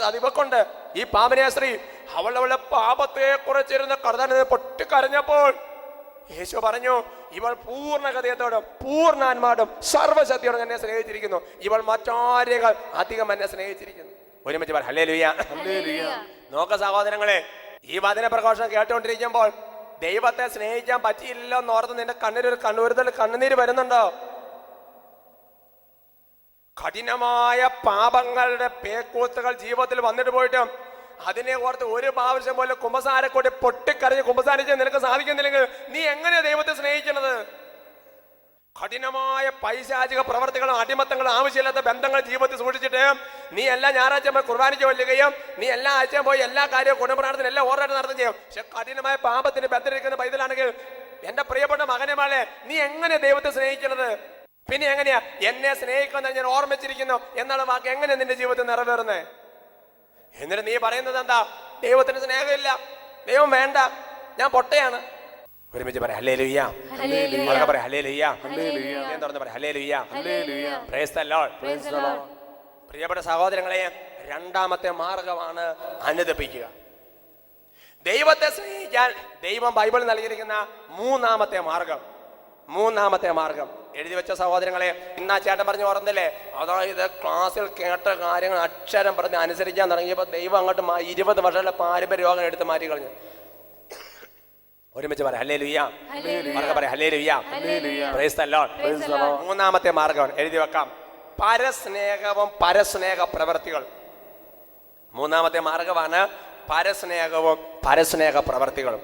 അത് ഇവക്കൊണ്ട്. ഈ പാപിനിയായ സ്ത്രീ അവളുടെ പാപത്തെ കുറിച്ചിരുന്ന് കർത്താവിനെ പൊട്ടിക്കരഞ്ഞപ്പോൾ യേശു പറഞ്ഞു, ഇവൾ പൂർണ്ണ ഹൃദയത്തോടും പൂർണ്ണ ആത്മാവോടും സർവ്വശക്തിയോടും എന്നെ സ്നേഹിച്ചിരിക്കുന്നു. ഇവൾ മറ്റാരേക്കാൾ അധികം എന്നെ സ്നേഹിച്ചിരിക്കുന്നു. ഒരുമിച്ച് പറ ഹല്ലേലൂയ. നോക്ക സഹോദരങ്ങളെ, ഈ വചന പ്രഘോഷണം കേട്ടുകൊണ്ടിരിക്കുമ്പോൾ ദൈവത്തെ സ്നേഹിക്കാൻ പറ്റിയില്ലല്ലോ എന്നോർത്ത് നിന്റെ കണ്ണുനീര് വരുന്നുണ്ടോ? കഠിനമായ പാപങ്ങളുടെ പേക്കൂത്തുകൾ ജീവിതത്തിൽ വന്നിട്ട് പോയിട്ടും അതിനെ ഓർത്ത് ഒരു പ്രാവശ്യം പോലെ കുമ്പസാരക്കൂടി പൊട്ടിക്കരഞ്ഞ് കുമ്പസാരിച്ച് നിനക്ക് സാധിക്കുന്നില്ലെങ്കിൽ നീ എങ്ങനെയാ ദൈവത്തെ സ്നേഹിക്കുന്നത്? കഠിനമായ പൈശാചിക പ്രവർത്തികളും അടിമത്തങ്ങളും ആവശ്യമില്ലാത്ത ബന്ധങ്ങൾ ജീവിതത്തിൽ സൂക്ഷിച്ചിട്ട് നീ എല്ലാ ഞായറാഴ്ച കുർബാനയ്ക്ക് കൊല്ലുകയും നീ എല്ലാ ആഴ്ചയും പോയി എല്ലാ കാര്യവും കുടുംബപ്രാർത്ഥന എല്ലാം ഓർഡറായിട്ട് നടത്തുകയും ചെയ്യും. പക്ഷെ കഠിനമായ പാപത്തിന് ബന്ധത്തിരിക്കുന്ന പൈതലാണെങ്കിൽ എന്റെ പ്രിയപ്പെട്ട മകനെ മാളെ, നീ എങ്ങനെ ദൈവത്തെ സ്നേഹിക്കുന്നത്? പിന്നെ എങ്ങനെയാ എന്നെ സ്നേഹിക്കുന്ന ഞാൻ ഓർമ്മിച്ചിരിക്കുന്നു എന്നുള്ള വാക്ക് എങ്ങനെ നിന്റെ ജീവിതത്തിൽ നിറവേറുന്നേ? എന്നിട്ട് നീ പറയുന്നത് എന്താ? ദൈവത്തിന് സ്നേഹമില്ല, ദൈവം വേണ്ട, ഞാൻ പൊട്ടയാണ്. ഒരുമിച്ച് പറയാം ഹല്ലേലൂയ. ഹല്ലേലൂയ. ഉറക്കെ പറയാം ഹല്ലേലൂയ. ഹല്ലേലൂയ. ഞാൻ തുറന്ന് പറയാം hallelujah. Hallelujah. Praise the Lord. Praise the Lord. പ്രിയപ്പെട്ട സഹോദരങ്ങളെ, രണ്ടാമത്തെ മാർഗമാണ് അനുദപിക്കുക. ദൈവത്തെ സ്നേഹിക്കാൻ ദൈവം ബൈബിളിൽ നൽകിയിരിക്കുന്ന മൂന്നാമത്തെ മാർഗം എഴുതി വെച്ച സഹോദരങ്ങളെ, ഇന്നാ ചേട്ടൻ പറഞ്ഞു ഓർമ്മല്ലേ, അതായത് ക്ലാസ്സിൽ കേട്ട കാര്യങ്ങൾ അക്ഷരം പറഞ്ഞ് അനുസരിക്കാൻ തുടങ്ങിയപ്പോൾ ദൈവം അങ്ങോട്ട് 20 വർഷമുള്ള പാരമ്പര്യ രോഗം എടുത്ത് മാറ്റി കളഞ്ഞു. ഒരുമിച്ച് പറയാം ഹല്ലേലൂയ. ഉറക്കെ പറയാം ഹല്ലേലൂയ. Praise the Lord. മൂന്നാമത്തെ മാർഗമാണ് എഴുതി വെക്കാം, പരസ്നേഹവും പരസ്നേഹ പ്രവർത്തികൾ. മൂന്നാമത്തെ മാർഗമാണ് പരസ്നേഹവും പരസ്നേഹ പ്രവർത്തികളും.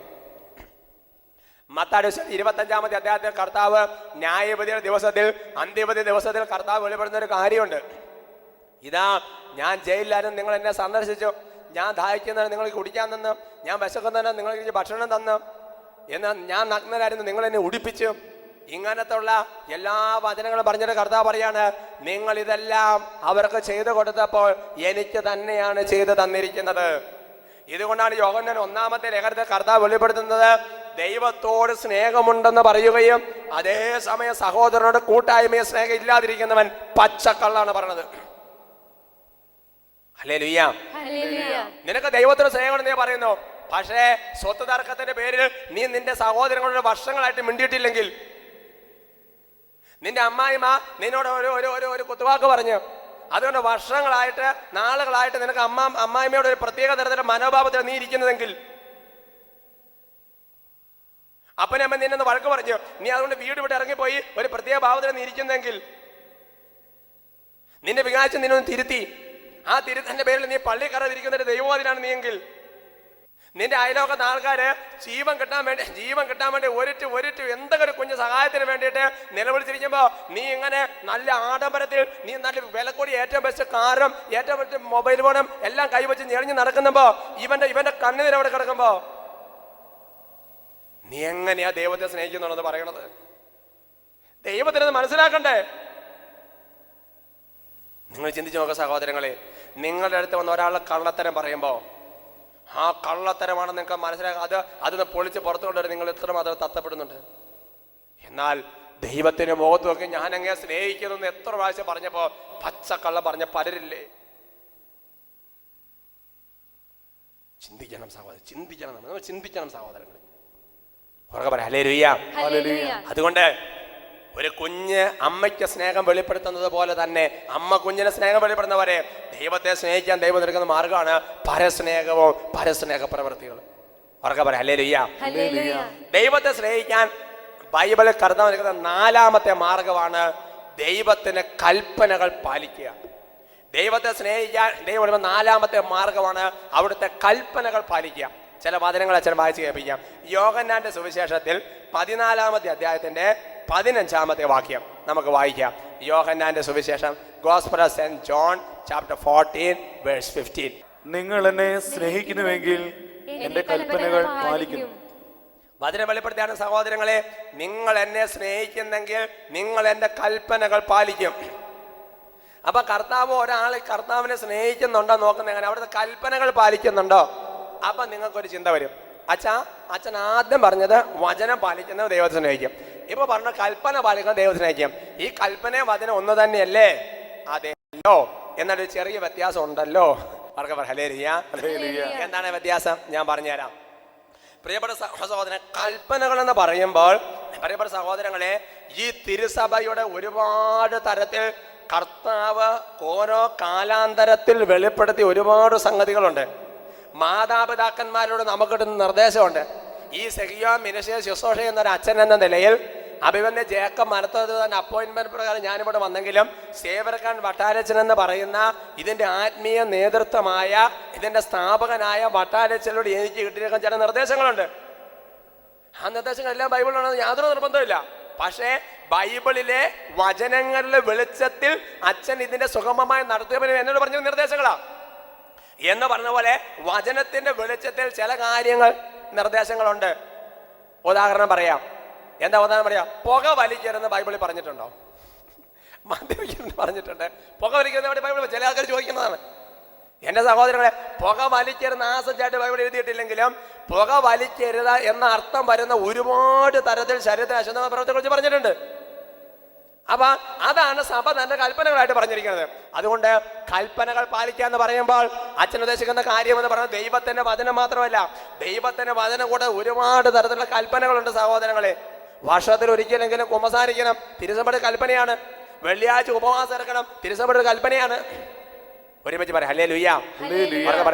മത്തായി 25-ാമത്തെ അധ്യായത്തിൽ കർത്താവ് ന്യായവിധിയുടെ ദിവസത്തിൽ, അന്ത്യവിധി ദിവസത്തിൽ കർത്താവ് വെളിപ്പെടുന്ന ഒരു കാര്യമുണ്ട്. ഇതാ, ഞാൻ ജയിലിലായിരുന്നു, നിങ്ങൾ എന്നെ സന്ദർശിച്ചു, ഞാൻ ദാഹിക്കുന്നതിന് നിങ്ങൾക്ക് കുടിക്കാൻ തന്നു, ഞാൻ വിശക്കുന്നതിന് നിങ്ങൾക്ക് ഭക്ഷണം തന്നു, എന്നാൽ ഞാൻ നഗ്നനായിരുന്നു, നിങ്ങൾ എന്നെ ഉടുപ്പിച്ചു. ഇങ്ങനത്തെ ഉള്ള എല്ലാ വചനങ്ങളും പറഞ്ഞിട്ട് കർത്താവ് പറയാണ്, നിങ്ങൾ ഇതെല്ലാം അവർക്ക് ചെയ്തു കൊടുത്തപ്പോൾ എനിക്ക് തന്നെയാണ് ചെയ്തു തന്നിരിക്കുന്നത്. ഇതുകൊണ്ടാണ് യോഹന്നാൻ 1-ാമത്തെ ലേഖനത്തിൽ കർത്താവ് വെളിപ്പെടുത്തുന്നത്, ദൈവത്തോട് സ്നേഹമുണ്ടെന്ന് പറയുകയും അതേസമയം സഹോദരനോട് കൂട്ടായ്മയെ സ്നേഹം ഇല്ലാതിരിക്കുന്നവൻ പച്ചക്കള്ളാണ് പറഞ്ഞത്. ഹല്ലേലൂയ. നിനക്ക് ദൈവത്തോട് സ്നേഹമുണ്ടെന്ന് നീ പറയുന്നു, പക്ഷേ സ്വത്ത് തർക്കത്തിന്റെ പേരിൽ നീ നിന്റെ സഹോദരങ്ങളോട് വർഷങ്ങളായിട്ട് മിണ്ടിയിട്ടില്ലെങ്കിൽ, നിന്റെ അമ്മായിമ്മ നിന്നോട് ഒരു കുത്തുവാക്ക് പറഞ്ഞു, അതുകൊണ്ട് വർഷങ്ങളായിട്ട് നാളുകളായിട്ട് നിനക്ക് അമ്മായിമ്മയോട് ഒരു പ്രത്യേക തരത്തിലുള്ള മനോഭാവത്തിൽ നീ ഇരിക്കുന്നതെങ്കിൽ, അപ്പനമ്മ നിന്നെ വഴക്ക് പറഞ്ഞു, നീ അതുകൊണ്ട് വീട് വിട്ട് ഇറങ്ങിപ്പോയി ഒരു പ്രത്യേക ഭാവത്തിൽ നീ ഇരിക്കുന്നെങ്കിൽ, നിന്റെ വികാസം നിന്നൊന്ന് തിരുത്തി, ആ തിരുത്തന്റെ പേരിൽ നീ പള്ളി കയറാതിരിക്കുന്ന ഒരു ദൈവവാദിലാണ് നീയെങ്കിൽ, നിന്റെ അയലോകത്തെ ആൾക്കാര് ജീവൻ കിട്ടാൻ വേണ്ടി ഒരിറ്റ് എന്തൊക്കെ കുഞ്ഞു സഹായത്തിന് വേണ്ടിയിട്ട് നിലവിളിച്ചിരിക്കുമ്പോ നീ ഇങ്ങനെ നല്ല ആഡംബരത്തിൽ, നീ നല്ല വിലക്കൂടി ഏറ്റവും ബെസ്റ്റ് കാറും ഏറ്റവും ബെസ്റ്റ് മൊബൈൽ ഫോണും എല്ലാം കൈവച്ച് ഞെളിഞ്ഞ് നടക്കുമ്പോ ഇവന്റെ കണ്ണുനീര് അവിടെ കിടക്കുമ്പോ നീ എങ്ങനെയാ ദൈവത്തെ സ്നേഹിക്കുന്നുണ്ടെന്ന് പറയണത്? ദൈവത്തിനത് മനസ്സിലാക്കണ്ടേ? നിങ്ങൾ ചിന്തിച്ചു നോക്കുക സഹോദരങ്ങളെ, നിങ്ങളുടെ അടുത്ത് വന്ന ഒരാളെ കള്ളത്തരം പറയുമ്പോ ആ കള്ളത്തരമാണെന്ന് നിങ്ങൾക്ക് മനസ്സിലാക്കുക, അതൊന്ന് പൊളിച്ച് പുറത്തു കൊണ്ടുവരും. നിങ്ങൾ എത്രമാത്രം തത്തപ്പെടുന്നുണ്ട്. എന്നാൽ ദൈവത്തിന്റെ മുഖത്ത് നോക്കി ഞാൻ അങ്ങനെ സ്നേഹിക്കുന്നു എത്ര പ്രാവശ്യം പറഞ്ഞപ്പോ പച്ചക്കള്ളം പറഞ്ഞ പലരില്ലേ? ചിന്തിക്കണം സഹോദരൻ, ചിന്തിക്കണം സഹോദരങ്ങൾ. ഉറക്കെ പറയാം ഹല്ലേലൂയ. അതുകൊണ്ട് ഒരു കുഞ്ഞ് അമ്മയ്ക്ക് സ്നേഹം വെളിപ്പെടുത്തുന്നത് പോലെ തന്നെ അമ്മ കുഞ്ഞിനെ സ്നേഹം വെളിപ്പെടുന്നവരെ ദൈവത്തെ സ്നേഹിക്കാൻ ദൈവം നൽകുന്ന മാർഗമാണ് പരസ്നേഹവും പരസ്നേഹ പ്രവൃത്തികളും. ഉറക്കെ പറയാം ഹല്ലേലൂയ. ദൈവത്തെ സ്നേഹിക്കാൻ ബൈബിളിൽ കർത്താവ് നൽകുന്ന 4-ാമത്തെ മാർഗമാണ് ദൈവത്തിന്റെ കൽപ്പനകൾ പാലിക്കുക. ദൈവത്തെ സ്നേഹിക്കാൻ ദൈവം 4-ാമത്തെ മാർഗമാണ് അവിടുത്തെ കൽപ്പനകൾ പാലിക്കുക. ചില വചനങ്ങൾ അച്ഛൻ വായിച്ച് കേൾപ്പിക്കാം. യോഹന്നാന്റെ സുവിശേഷത്തിൽ 14-ാമത്തെ അധ്യായത്തിന്റെ 15-ാമത്തെ വാക്യം നമുക്ക് വായിക്കാം. യോഹന്നാന്റെ സുവിശേഷം, gospel of saint John chapter 14:15. നിങ്ങൾ എന്നെ സ്നേഹിക്കുന്നുവെങ്കിൽ എന്റെ കൽപ്പനകൾ പാലിക്കും. വചനം വെളിപ്പെടുത്തിയാണ് സഹോദരങ്ങളെ, നിങ്ങൾ എന്നെ സ്നേഹിക്കുന്നെങ്കിൽ നിങ്ങൾ എൻ്റെ കൽപ്പനകൾ പാലിക്കും. അപ്പൊ കർത്താവിനെ സ്നേഹിക്കുന്നുണ്ടോ നോക്കുന്നത് എങ്ങനെ? അവിടുത്തെ കൽപ്പനകൾ പാലിക്കുന്നുണ്ടോ? അപ്പൊ നിങ്ങൾക്കൊരു ചിന്ത വരും, അച്ഛൻ ആദ്യം പറഞ്ഞത് വചനം പാലിക്കുന്ന ദൈവത്തെ സ്നേഹിക്കും, ഇപ്പൊ പറഞ്ഞ കൽപ്പന പാലിക്കുന്ന ദൈവത്തെ സ്നേഹിക്കും. ഈ കൽപ്പനയും വചനം ഒന്ന് തന്നെയല്ലേ? അതെല്ലോ, എന്നൊരു ചെറിയ വ്യത്യാസം ഉണ്ടല്ലോ. എന്താണ് വ്യത്യാസം? ഞാൻ പറഞ്ഞുതരാം. പ്രിയപ്പെട്ട സഹോദരൻ, കൽപ്പനകൾ എന്ന് പറയുമ്പോൾ പ്രിയപ്പെട്ട സഹോദരങ്ങളെ, ഈ തിരുസഭയുടെ ഒരുപാട് തരത്തിൽ കർത്താവ് ഓരോ കാലാന്തരത്തിൽ വെളിപ്പെടുത്തിയ ഒരുപാട് സംഗതികളുണ്ട്. മാതാപിതാക്കന്മാരോട് നമുക്കിടുന്ന നിർദ്ദേശമുണ്ട്. ഈ സെഹിയോൻ മിനശേ ശുശ്രൂഷ എന്നൊരു അച്ഛൻ എന്ന നിലയിൽ അഭിമന്യ ജേക്കബ് മനത്തത് തന്നെ അപ്പോയിന്റ്മെന്റ് പ്രകാരം ഞാനിവിടെ വന്നെങ്കിലും സേവരക്കാൻ വട്ടാരച്ചൻ എന്ന് പറയുന്ന ഇതിന്റെ ആത്മീയ നേതൃത്വമായ ഇതിന്റെ സ്ഥാപകനായ വട്ടാരച്ചനോട് എനിക്ക് കിട്ടിയിരിക്കുന്ന ചില നിർദ്ദേശങ്ങളുണ്ട്. ആ നിർദ്ദേശങ്ങളെല്ലാം ബൈബിളിലാണെന്ന് യാതൊരു നിർബന്ധമില്ല. പക്ഷേ ബൈബിളിലെ വചനങ്ങളിലെ വെളിച്ചത്തിൽ അച്ഛൻ ഇതിന്റെ സുഗമമായ നടത്തിയവന് എന്നോട് പറഞ്ഞ നിർദ്ദേശങ്ങളാ. എന്ന് പറഞ്ഞ പോലെ വചനത്തിന്റെ വെളിച്ചത്തിൽ ചില കാര്യങ്ങൾ നിർദ്ദേശങ്ങളുണ്ട്. ഉദാഹരണം പറയാം. എന്താ ഉദാഹരണം പറയാം? പുക വലിക്കരുതെന്ന് ബൈബിളിൽ പറഞ്ഞിട്ടുണ്ടോ? മദ്യപിക്കരുതെന്ന് പറഞ്ഞിട്ടുണ്ട്. പുക വലിക്കുന്ന ബൈബിളിൽ ചില ആൾക്കാർ ചോദിക്കുന്നതാണ്. എന്റെ സഹോദരങ്ങളെ, പുക വലിക്കരുത് നാശച്ചായിട്ട് ബൈബിൾ എഴുതിയിട്ടില്ലെങ്കിലും പുക വലിക്കരുത് എന്ന അർത്ഥം വരുന്ന ഒരുപാട് തരത്തിൽ ശരീരത്തിന് അശുദ്ധമായ പ്രവൃത്തിയെ കുറിച്ച് പറഞ്ഞിട്ടുണ്ട്. അപ്പൊ അതാണ് സഭ തന്റെ കൽപ്പനകളായിട്ട് പറഞ്ഞിരിക്കുന്നത്. അതുകൊണ്ട് കൽപ്പനകൾ പാലിക്കുക എന്ന് പറയുമ്പോൾ അച്ഛൻ ഉദ്ദേശിക്കുന്ന കാര്യം എന്ന് പറയുന്നത് ദൈവത്തിന്റെ വചനം മാത്രമല്ല, ദൈവത്തിന്റെ വചനം കൂടെ ഒരുപാട് തരത്തിലുള്ള കൽപ്പനകളുണ്ട് സഹോദരങ്ങളെ. വർഷത്തിൽ ഒരിക്കലെങ്കിലും കുമ്പസാരിക്കണം, തിരുസഭയുടെ കൽപ്പനയാണ്. വെള്ളിയാഴ്ച ഉപവാസം ഇറക്കണം, തിരുസഭയുടെ കൽപ്പനയാണ്. ഒരുമിച്ച് പറയാം ഹല്ലേലൂയ, പറയാം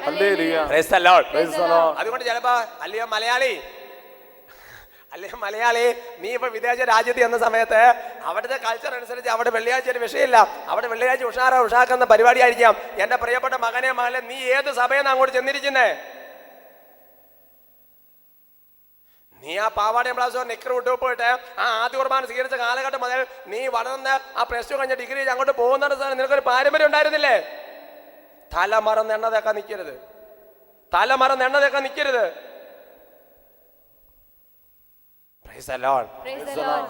ഹല്ലേലൂയ, പ്രൈസ് ദി ലോർഡ്. അതുകൊണ്ട് ചിലപ്പോ അല്ലയോ മലയാളി നീ ഇപ്പൊ വിദേശ രാജ്യത്ത് എന്ന സമയത്ത് അവിടുത്തെ കൾച്ചർ അനുസരിച്ച് അവിടെ വെള്ളിയാഴ്ച ഒരു വിഷയമില്ല, അവിടെ വെള്ളിയാഴ്ച ഉഷാക്കുന്ന പരിപാടി ആയിരിക്കാം. എന്റെ പ്രിയപ്പെട്ട മകനെ മകളെ, നീ ഏത് സഭയെന്ന് അങ്ങോട്ട് ചെന്നിരിക്കുന്നേ? നീ ആ പാവാടയും ബ്ലൗസോ നിക്കർ വിട്ടു പോയിട്ട് ആ ആദ്യ കുർബാന സ്വീകരിച്ച കാലഘട്ടം മുതൽ നീ വളർന്ന് ആ പ്ലസ് ടു കഴിഞ്ഞ ഡിഗ്രി അങ്ങോട്ട് പോകുന്ന നിനക്കൊരു പാരമ്പര്യം ഉണ്ടായിരുന്നില്ലേ? തലമറന്ന് എണ്ണതൊക്കെ നിൽക്കരുത്,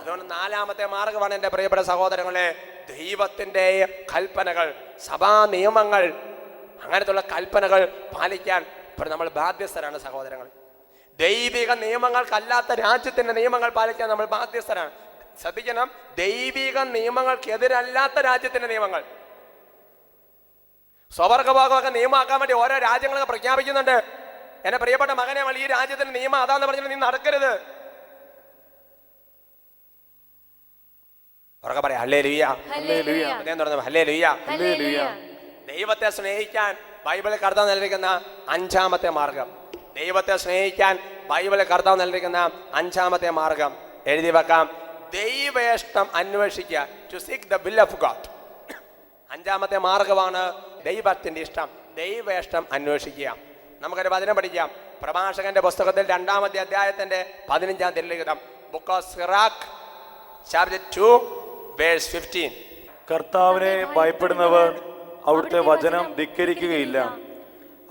അതുകൊണ്ട് നാലാമത്തെ മാർഗമാണ് എന്റെ പ്രിയപ്പെട്ട സഹോദരങ്ങളെ, ദൈവത്തിന്റെ കൽപ്പനകൾ, സഭാ നിയമങ്ങൾ, അങ്ങനത്തുള്ള കൽപ്പനകൾ പാലിക്കാൻ ഇപ്പോൾ നമ്മൾ ബാധ്യസ്ഥരാണ് സഹോദരങ്ങൾ. ദൈവിക നിയമങ്ങൾക്കല്ലാത്ത രാജ്യത്തിന്റെ നിയമങ്ങൾ പാലിക്കാൻ നമ്മൾ ബാധ്യസ്ഥരാണ്. ശ്രദ്ധിക്കണം, ദൈവിക നിയമങ്ങൾക്കെതിരല്ലാത്ത രാജ്യത്തിന്റെ നിയമങ്ങൾ. സ്വർഗഭാഗമൊക്കെ നിയമമാക്കാൻ വേണ്ടി ഓരോ രാജ്യങ്ങളൊക്കെ പ്രഖ്യാപിക്കുന്നുണ്ട്. എന്റെ പ്രിയപ്പെട്ട മകനെ, ഈ രാജ്യത്തിന്റെ നിയമം അതാന്ന് പറഞ്ഞാൽ നീ നടക്കരുത്. പറയാം ഹല്ലേലൂയ, ഹല്ലേലൂയ. ദൈവത്തെ സ്നേഹിക്കാൻ ബൈബിളിൽ കർത്താവ് നൽകിയിരിക്കുന്ന അഞ്ചാമത്തെ മാർഗം, ദൈവത്തെ സ്നേഹിക്കാൻ ബൈബിളിൽ കർത്താവ് നൽകിയിരിക്കുന്ന അഞ്ചാമത്തെ മാർഗം എഴുതി വെക്കാം. ദൈവേഷ്ടം അന്വേഷിക്കുക, to seek the will of God. അഞ്ചാമത്തെ മാർഗമാണ് ദൈവത്തിന്റെ ഇഷ്ടം, ദൈവേഷ്ടം അന്വേഷിക്കുക. നമുക്കൊരു വചനം പഠിക്കാം. പ്രഭാഷകന്റെ പുസ്തകത്തിൽ 2-ാമത്തെ അധ്യായത്തിന്റെ 15-ാം തിരുലിഖിതം, book of Sirach chapter 2 verse 15. കർത്താവിനെ ഭയപ്പെടുന്നവർ അവിടുത്തെ വചനം ധിക്കരിക്കുകയില്ല,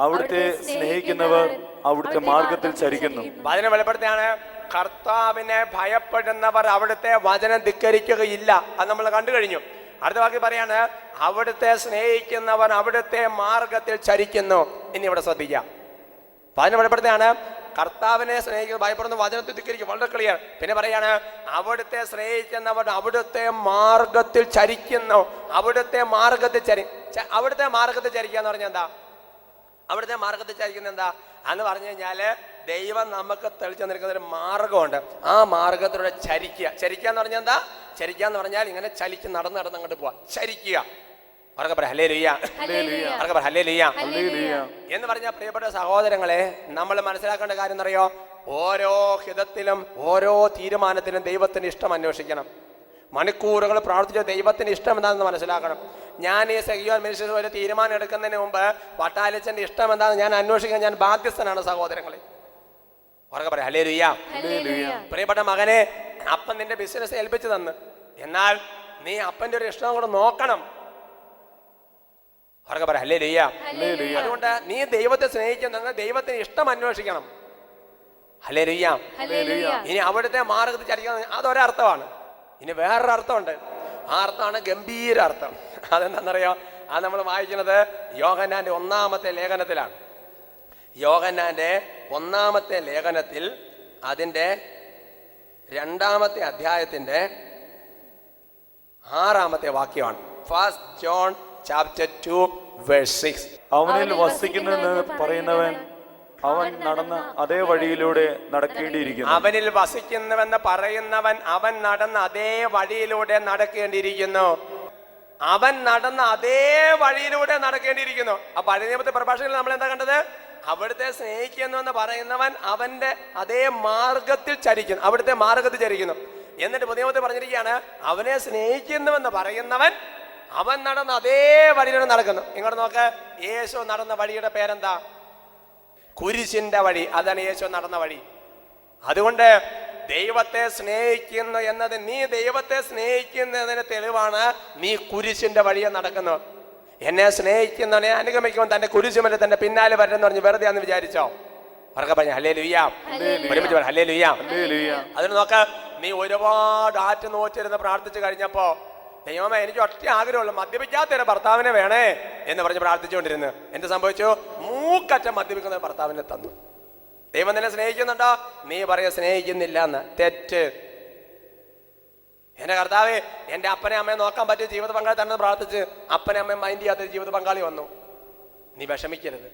അവിടുത്തെ സ്നേഹിക്കുന്നവർ അവിടുത്തെ മാർഗത്തിൽ ചരിക്കുന്നു. വചനം വെളിപ്പെടുത്തിയാണ്, കർത്താവിനെ ഭയപ്പെടുന്നവർ അവിടുത്തെ വചനം ധിക്കരിക്കുകയില്ല. അത് നമ്മൾ കണ്ടു കഴിഞ്ഞു. അടുത്ത വാക്ക് പറയാണ്, അവിടുത്തെ സ്നേഹിക്കുന്നവർ അവിടുത്തെ മാർഗത്തിൽ ചരിക്കുന്നു. ഇനി ഇവിടെ ശ്രദ്ധിക്കാം, വചനം വെളിപ്പെടുത്തിയാണ്, കർത്താവിനെ സ്നേഹിക്കുന്ന ഭയപ്പെടുന്ന വചനത്തിൽ ധിക്കരിക്കും, വളരെ ക്ലിയർ. പിന്നെ പറയാണ്, അവിടുത്തെ സ്നേഹിക്കുന്നവർ അവിടുത്തെ മാർഗത്തിൽ ചരിക്കുന്നു. അവിടുത്തെ മാർഗത്തിൽ ചരിക്കുക എന്ന് പറഞ്ഞാൽ എന്താ? അവിടുത്തെ മാർഗത്തിൽ ചരിക്കുന്നത് എന്താ എന്ന് പറഞ്ഞു കഴിഞ്ഞാല്, ദൈവം നമുക്ക് തെളിച്ചു നിൽക്കുന്ന ഒരു മാർഗമുണ്ട്. ആ മാർഗത്തിലൂടെ ചരിക്കുക എന്ന് പറഞ്ഞാൽ എന്താ? ചരിക്കുക എന്ന് പറഞ്ഞാൽ ഇങ്ങനെ ചലിക്ക് നടന്ന് അങ്ങോട്ട് പോവാ, ചരിക്കുക. എന്ന് പറഞ്ഞാൽ പ്രിയപ്പെട്ട സഹോദരങ്ങളെ, നമ്മൾ മനസ്സിലാക്കേണ്ട കാര്യം എന്നറിയോ? ഓരോ ഹിതത്തിലും ഓരോ തീരുമാനത്തിലും ദൈവത്തിന്റെ ഇഷ്ടം അന്വേഷിക്കണം. മണിക്കൂറുകൾ പ്രാർത്ഥിച്ച ദൈവത്തിന്റെ ഇഷ്ടം എന്താണെന്ന് മനസ്സിലാക്കണം. ഞാൻ ഈ സെഹിയോൻ മിനിസ്ട്രീസ് ഒരു തീരുമാനം എടുക്കുന്നതിന് മുമ്പ് വട്ടാലിച്ചന്റെ ഇഷ്ടം എന്താണെന്ന് ഞാൻ അന്വേഷിക്കാൻ ഞാൻ ബാധ്യസ്ഥനാണ് സഹോദരങ്ങളെ. ഉറക്കെ പറയാം ഹല്ലേലൂയ. പ്രിയപ്പെട്ട മകനെ, അപ്പൻ നിന്റെ ബിസിനസ് ഏൽപ്പിച്ചു തന്നു, എന്നാൽ നീ അപ്പന്റെ ഒരു ഇഷ്ടം കൂടെ നോക്കണം. ഉറക്കെ പറയാം ഹല്ലേലൂയ. അതുകൊണ്ട് നീ ദൈവത്തെ സ്നേഹിക്കുന്ന ദൈവത്തിന് ഇഷ്ടം അന്വേഷിക്കണം. ഹല്ലേലൂയ. ഇനി അവിടുത്തെ മാർഗത്തിൽ ചരിക്കണം, അതൊരർത്ഥമാണ്. ഇനി വേറൊരു അർത്ഥമുണ്ട്. ആ അർത്ഥമാണ് ഗംഭീര അർത്ഥം. അതെന്താണെന്നറിയോ? അത് നമ്മൾ വായിക്കുന്നത് യോഹന്നാന്റെ 1-ാമത്തെ ലേഖനത്തിലാണ്. യോഹന്നാന്റെ 1-ാമത്തെ ലേഖനത്തിൽ അതിൻ്റെ 2-ാമത്തെ അധ്യായത്തിന്റെ 6-ാമത്തെ വാക്യമാണ്. 1 John chapter 2 verse 6. അവനിൽ വസിക്കുന്നെന്ന് പറയുന്നവൻ അവൻ നടന്ന അതേ വഴിയിലൂടെ നടക്കേണ്ടിയിരിക്കുന്നു. അവനിൽ വസിക്കുന്നുവെന്ന് പറയുന്നവൻ അവൻ നടന്ന അതേ വഴിയിലൂടെ നടക്കേണ്ടിയിരിക്കുന്നു. അവൻ നടന്ന അതേ വഴിയിലൂടെ നടക്കേണ്ടിയിരിക്കുന്നു. ആ പഴയ നിയമത്തെ പ്രഭാഷണത്തിൽ നമ്മൾ എന്താ കണ്ടത്? അവിടുത്തെ സ്നേഹിക്കുന്നുവെന്ന് പറയുന്നവൻ അവന്റെ അതേ മാർഗത്തിൽ ചരിക്കുന്നു, അവിടുത്തെ മാർഗത്തിൽ ചരിക്കുന്നു. എന്നിട്ട് പുതിയ നിയമത്തിൽ പറഞ്ഞിരിക്കുകയാണ്, അവനെ സ്നേഹിക്കുന്നുവെന്ന് പറയുന്നവൻ അവൻ നടന്ന അതേ വഴിയിലൂടെ നടക്കുന്നു. ഇങ്ങോട്ട് നോക്ക്, യേശു നടന്ന വഴിയുടെ പേരെന്താ? കുരിശിന്റെ വഴി. അതാണ് യേശു നടന്ന വഴി. അതുകൊണ്ട് ദൈവത്തെ സ്നേഹിക്കുന്നു എന്നത്, നീ ദൈവത്തെ സ്നേഹിക്കുന്നതിന് തെളിവാണ് നീ കുരിശിന്റെ വഴിയെ നടക്കുന്നു. എന്നെ സ്നേഹിക്കുന്നവനെ അനുഗമിക്കുമ്പോൾ തന്റെ കുരിശുമല്ല തന്റെ പിന്നാലെ വരെന്ന് പറഞ്ഞ് വെറുതെ ആണെന്ന് വിചാരിച്ചോ? അവർക്ക് പറഞ്ഞ ഹല്ലേലൂയ, ഹല്ലേലൂയ. അതിന് നോക്ക, നീ ഒരുപാട് ആറ്റ് നോറ്റിരുന്ന് പ്രാർത്ഥിച്ചു കഴിഞ്ഞപ്പോ ദൈവമേ എനിക്ക് ഒറ്റ ആഗ്രഹമുള്ളൂ, മദ്യപിക്കാത്തൊരു ഭർത്താവിനെ വേണേ എന്ന് പറഞ്ഞ് പ്രാർത്ഥിച്ചുകൊണ്ടിരുന്നു. എന്ത് സംഭവിച്ചു? മൂക്കറ്റം മദ്യപിക്കുന്ന ഭർത്താവിനെ തന്നു. ദൈവം നിന്നെ സ്നേഹിക്കുന്നുണ്ടോ? നീ പറയാ സ്നേഹിക്കുന്നില്ല എന്ന്. തെറ്റ്. എന്റെ കർത്താവേ, എന്റെ അപ്പനെ അമ്മയെ നോക്കാൻ പറ്റിയ ജീവിത പങ്കാളി തന്നെ പ്രാർത്ഥിച്ച് അപ്പനെ അമ്മയും മൈൻഡ് ചെയ്യാത്ത ജീവിത പങ്കാളി വന്നു. നീ വിഷമിക്കരുത്.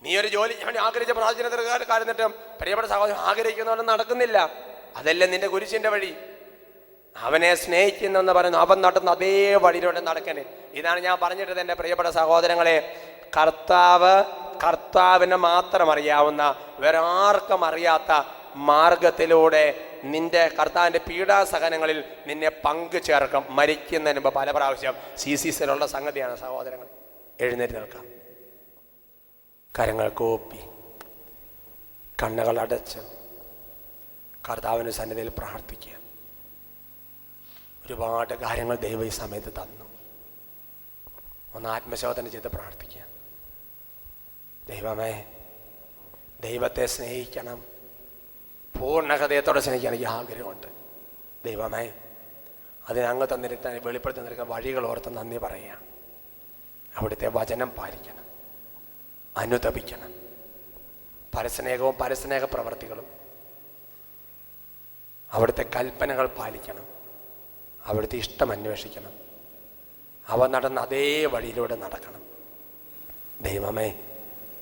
നീ ഒരു ജോലി ആഗ്രഹിച്ച പ്രാർത്ഥന കാര്യന്നിട്ടും പ്രിയപ്പെട്ട സഹോദരൻ ആഗ്രഹിക്കുന്നവനും നടക്കുന്നില്ല. അതല്ലേ നിന്റെ കുരിശിന്റെ വഴി. അവനെ സ്നേഹിക്കുന്നെന്ന് പറയുന്നു, അവൻ നടത്തുന്ന അതേ വഴിയിലൂടെ നടക്കണേ. ഇതാണ് ഞാൻ പറഞ്ഞിട്ടത് എൻ്റെ പ്രിയപ്പെട്ട സഹോദരങ്ങളെ. കർത്താവിനെ മാത്രം അറിയാവുന്ന, വേറെ ആർക്കും അറിയാത്ത മാർഗത്തിലൂടെ നിന്റെ കർത്താവിൻ്റെ പീഡാസഹനങ്ങളിൽ നിന്നെ പങ്കു ചേർക്കും. മരിക്കുന്നതിന് മുമ്പ് പല പ്രാവശ്യം CCCയിലുള്ള സംഗതിയാണ് സഹോദരങ്ങൾ. എഴുന്നേറ്റ് നിൽക്കാം, കരങ്ങൾ കൂപ്പി, കണ്ണുകൾ അടച്ച് കർത്താവിൻ്റെ സന്നിധിയിൽ പ്രാർത്ഥിക്കുക. ഒരുപാട് കാര്യങ്ങൾ ദൈവം ഈ സമയത്ത് തന്നു. ഒന്ന് ആത്മശോധന ചെയ്ത് പ്രാർത്ഥിക്കുക. ദൈവമേ, ദൈവത്തെ സ്നേഹിക്കണം, പൂർണ്ണ ഹൃദയത്തോടെ സ്നേഹിക്കാൻ എനിക്ക് ആഗ്രഹമുണ്ട്. ദൈവമേ, അതിനങ്ങ് തന്നിട്ട് വെളിപ്പെടുത്തി നിൽക്കുന്ന വഴികൾ ഓർത്ത് നന്ദി പറയുക. അവിടുത്തെ വചനം പാലിക്കണം, അനുതപിക്കണം, പരസ്നേഹവും പരസ്നേഹ പ്രവർത്തികളും, അവിടുത്തെ കൽപ്പനകൾ പാലിക്കണം, അവിടുത്തെ ഇഷ്ടം അന്വേഷിക്കണം, അവ നടന്ന അതേ വഴിയിലൂടെ നടക്കണം. ദൈവമേ,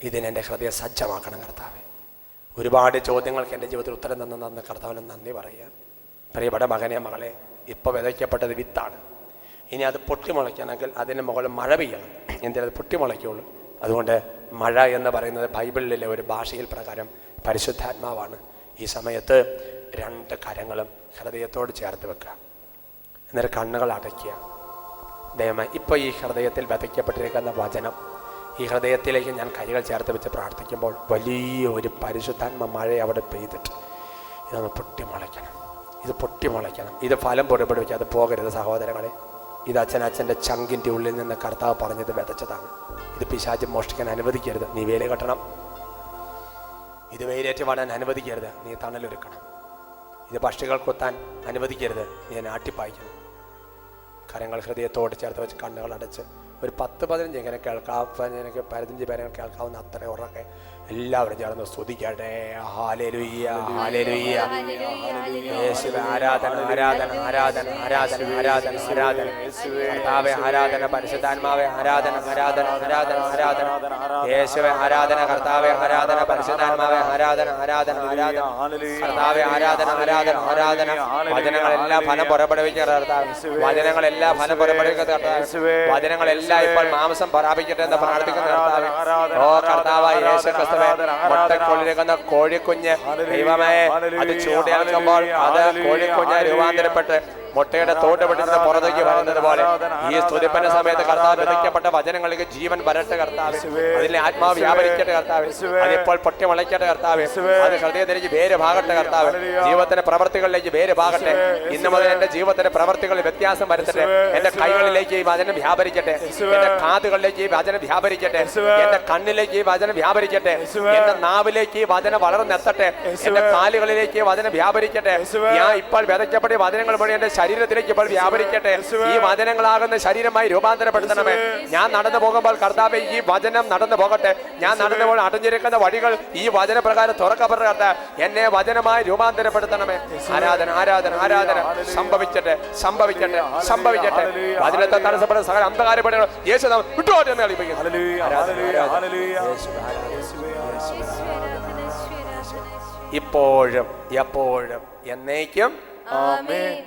ഇതിനെൻ്റെ ഹൃദയം സജ്ജമാക്കണം കർത്താവേ. ഒരുപാട് ചോദ്യങ്ങൾക്ക് എൻ്റെ ജീവിതത്തിൽ ഉത്തരം തന്ന കർത്താവിന് നന്ദി പറയുക. പ്രിയപ്പെട്ട മകനെ, മകളെ, ഇപ്പോൾ വിതയ്ക്കപ്പെട്ടത് വിത്താണ്. ഇനി അത് പൊട്ടിമുളയ്ക്കണമെങ്കിൽ അതിന് മുകളിൽ മഴ പെയ്യണം, എന്തിനും അത് പൊട്ടിമുളയ്ക്കുള്ളൂ. അതുകൊണ്ട് മഴ എന്ന് പറയുന്നത് ബൈബിളിലെ ഒരു ഭാഷയിൽ പ്രകാരം പരിശുദ്ധാത്മാവാണ്. ഈ സമയത്ത് 2 കരങ്ങളും ഹൃദയത്തോട് ചേർത്ത് വെക്കുക. എന്നിട്ട് കണ്ണുകൾ അടയ്ക്കുക. ദൈവമേ, ഇപ്പോൾ ഈ ഹൃദയത്തിൽ വിതയ്ക്കപ്പെട്ടിരിക്കുന്ന വചനം ഈ ഹൃദയത്തിലേക്ക് ഞാൻ കൈകൾ ചേർത്ത് വെച്ച് പ്രാർത്ഥിക്കുമ്പോൾ വലിയൊരു പരിശുദ്ധാത്മ മഴ അവിടെ പെയ്തിട്ട് ഇതൊന്ന് പൊട്ടിമുളയ്ക്കണം. ഇത് പൊട്ടിമുളയ്ക്കണം. ഇത് ഫലം പുറപ്പെടുവിക്കാതെ പോകരുത് സഹോദരങ്ങളെ. ഇത് അച്ഛൻ്റെ ചങ്കിൻ്റെ ഉള്ളിൽ നിന്ന് കർത്താവ് പറഞ്ഞത് വിതച്ചതാണ്. ഇത് പിശാച് മോഷ്ടിക്കാൻ അനുവദിക്കരുത്. നീ വേല കെട്ടണം. ഇത് വെയിലേറ്റ് വാടാൻ അനുവദിക്കരുത്. നീ തണലൊരുക്കണം. ഇത് പക്ഷികൾ കൊത്താൻ അനുവദിക്കരുത്. നീ നാട്ടിപ്പായിക്കണം. കരങ്ങൾ ഹൃദയത്തോട് ചേർത്ത് വെച്ച് കണ്ണുകൾ അടച്ച് ഒരു 10-15 ഇങ്ങനെ എനിക്ക് 15 പേരെ കേൾക്കാവുന്ന അത്ര ഉറക്കെ എല്ലാവരും ചേർന്ന് സ്തുതിക്കട്ടെ. ഹല്ലേലൂയ, ഹല്ലേലൂയ, യേശുവേ ആരാധന, ആരാധന, ആരാധന, ആരാധന, ആരാധന, ആരാധന. കർത്താവേ ആരാധന, പരിശുദ്ധാത്മാവേ ആരാധന, ആരാധന, ആരാധന, ആരാധന. യേശുവേ ആരാധന, കർത്താവേ ആരാധന, പരിശുദ്ധാത്മാവേ ആരാധന, ആരാധന, ആരാധന. കർത്താവേ ആരാധന, ആരാധന, ആരാധന. വചനങ്ങളെല്ലാം ഫലം പുറപ്പെടുവിക്കുക കർത്താവേ. വചനങ്ങളെല്ലാം ഫലം പുറപ്പെടുവിക്കുക കർത്താവേ. വചനങ്ങളെല്ലാം ഇപ്പോൾ മാംസം പ്രാപിക്കട്ടെ എന്ന് പ്രാർത്ഥിക്കുന്ന കർത്താവേ. ഓ കർത്താവായ യേശു ക്രിസ്തുവേ, മുട്ടക്കുള്ളിരിക്കുന്ന കോഴിക്കുഞ്ഞ് ദൈവമേ, അത് ചൂടേൽക്കുമ്പോൾ അത് കോഴിക്കുഞ്ഞ് രൂപാന്തരപ്പെട്ട് മുട്ടയുടെ തോട്ട് പെട്ടിട്ട് പുറത്തേക്ക് വരുന്നത് പോലെ ഈ സ്തുതിപ്പന സമയത്ത് കർത്താവ് വിതയ്ക്കപ്പെട്ട വചനങ്ങൾക്ക് ജീവൻ വരട്ടെ കർത്താവ്. അതിലെ ആത്മാവ് വ്യാപരിക്കട്ടെ കർത്താവ്. അതിപ്പോൾ പൊട്ടി മുളയ്ക്കട്ടെ കർത്താവ്. അത് ഹൃദയത്തിലേക്ക് വേര് ഭാഗട്ടെ കർത്താവ്. ജീവിതത്തിന്റെ പ്രവർത്തികളിലേക്ക് വേര് ഭാഗട്ടെ. ഇന്നു മുതൽ എന്റെ ജീവിതത്തിന്റെ പ്രവർത്തികളിൽ വ്യത്യാസം വരുത്തട്ടെ. എന്റെ കൈകളിലേക്ക് ഈ വചനം വ്യാപരിക്കട്ടെ. എന്റെ കാതുകളിലേക്ക് ഈ വചനം വ്യാപരിക്കട്ടെ. എന്റെ കണ്ണിലേക്ക് ഈ വചനം വ്യാപരിക്കട്ടെ. എന്റെ നാവിലേക്ക് ഈ വചനം വളർന്നെത്തട്ടെ. എന്റെ കാലുകളിലേക്ക് ഈ വചനം വ്യാപരിക്കട്ടെ. ഞാൻ ഇപ്പോൾ വിതയ്ക്കപ്പെട്ട വചനങ്ങൾ വഴി എന്റെ ശരീരത്തിലേക്ക് ഇപ്പോൾ വ്യാപരിക്കട്ടെ. ഈ വചനങ്ങളാകുന്ന ശരീരമായി രൂപാന്തരപ്പെടുത്തണമേ. ഞാൻ നടന്നു പോകുമ്പോൾ കർത്താവേ, ഈ വചനം നടന്നു പോകട്ടെ. ഞാൻ നടന്നുമ്പോൾ അടഞ്ഞിരിക്കുന്ന വഴികൾ ഈ വചനപ്രകാരം തുറക്കപ്പെട്ട കർത്താവ് എന്നെ വചനമായി രൂപാന്തരപ്പെടുത്തണമേ. ആരാധന, ആരാധന, ആരാധന. സംഭവിക്കട്ടെ, സംഭവിക്കട്ടെ, സംഭവിക്കട്ടെ. വചനത്തെ തടസ്സപ്പെടുന്ന സകല അന്ധകാരപ്പെടുകൾ യേശു വിട്ടോട്ടെ എന്ന് കളിപ്പിക്കുന്നു. ഇപ്പോഴും എപ്പോഴും എന്നേക്കും ആമേൻ.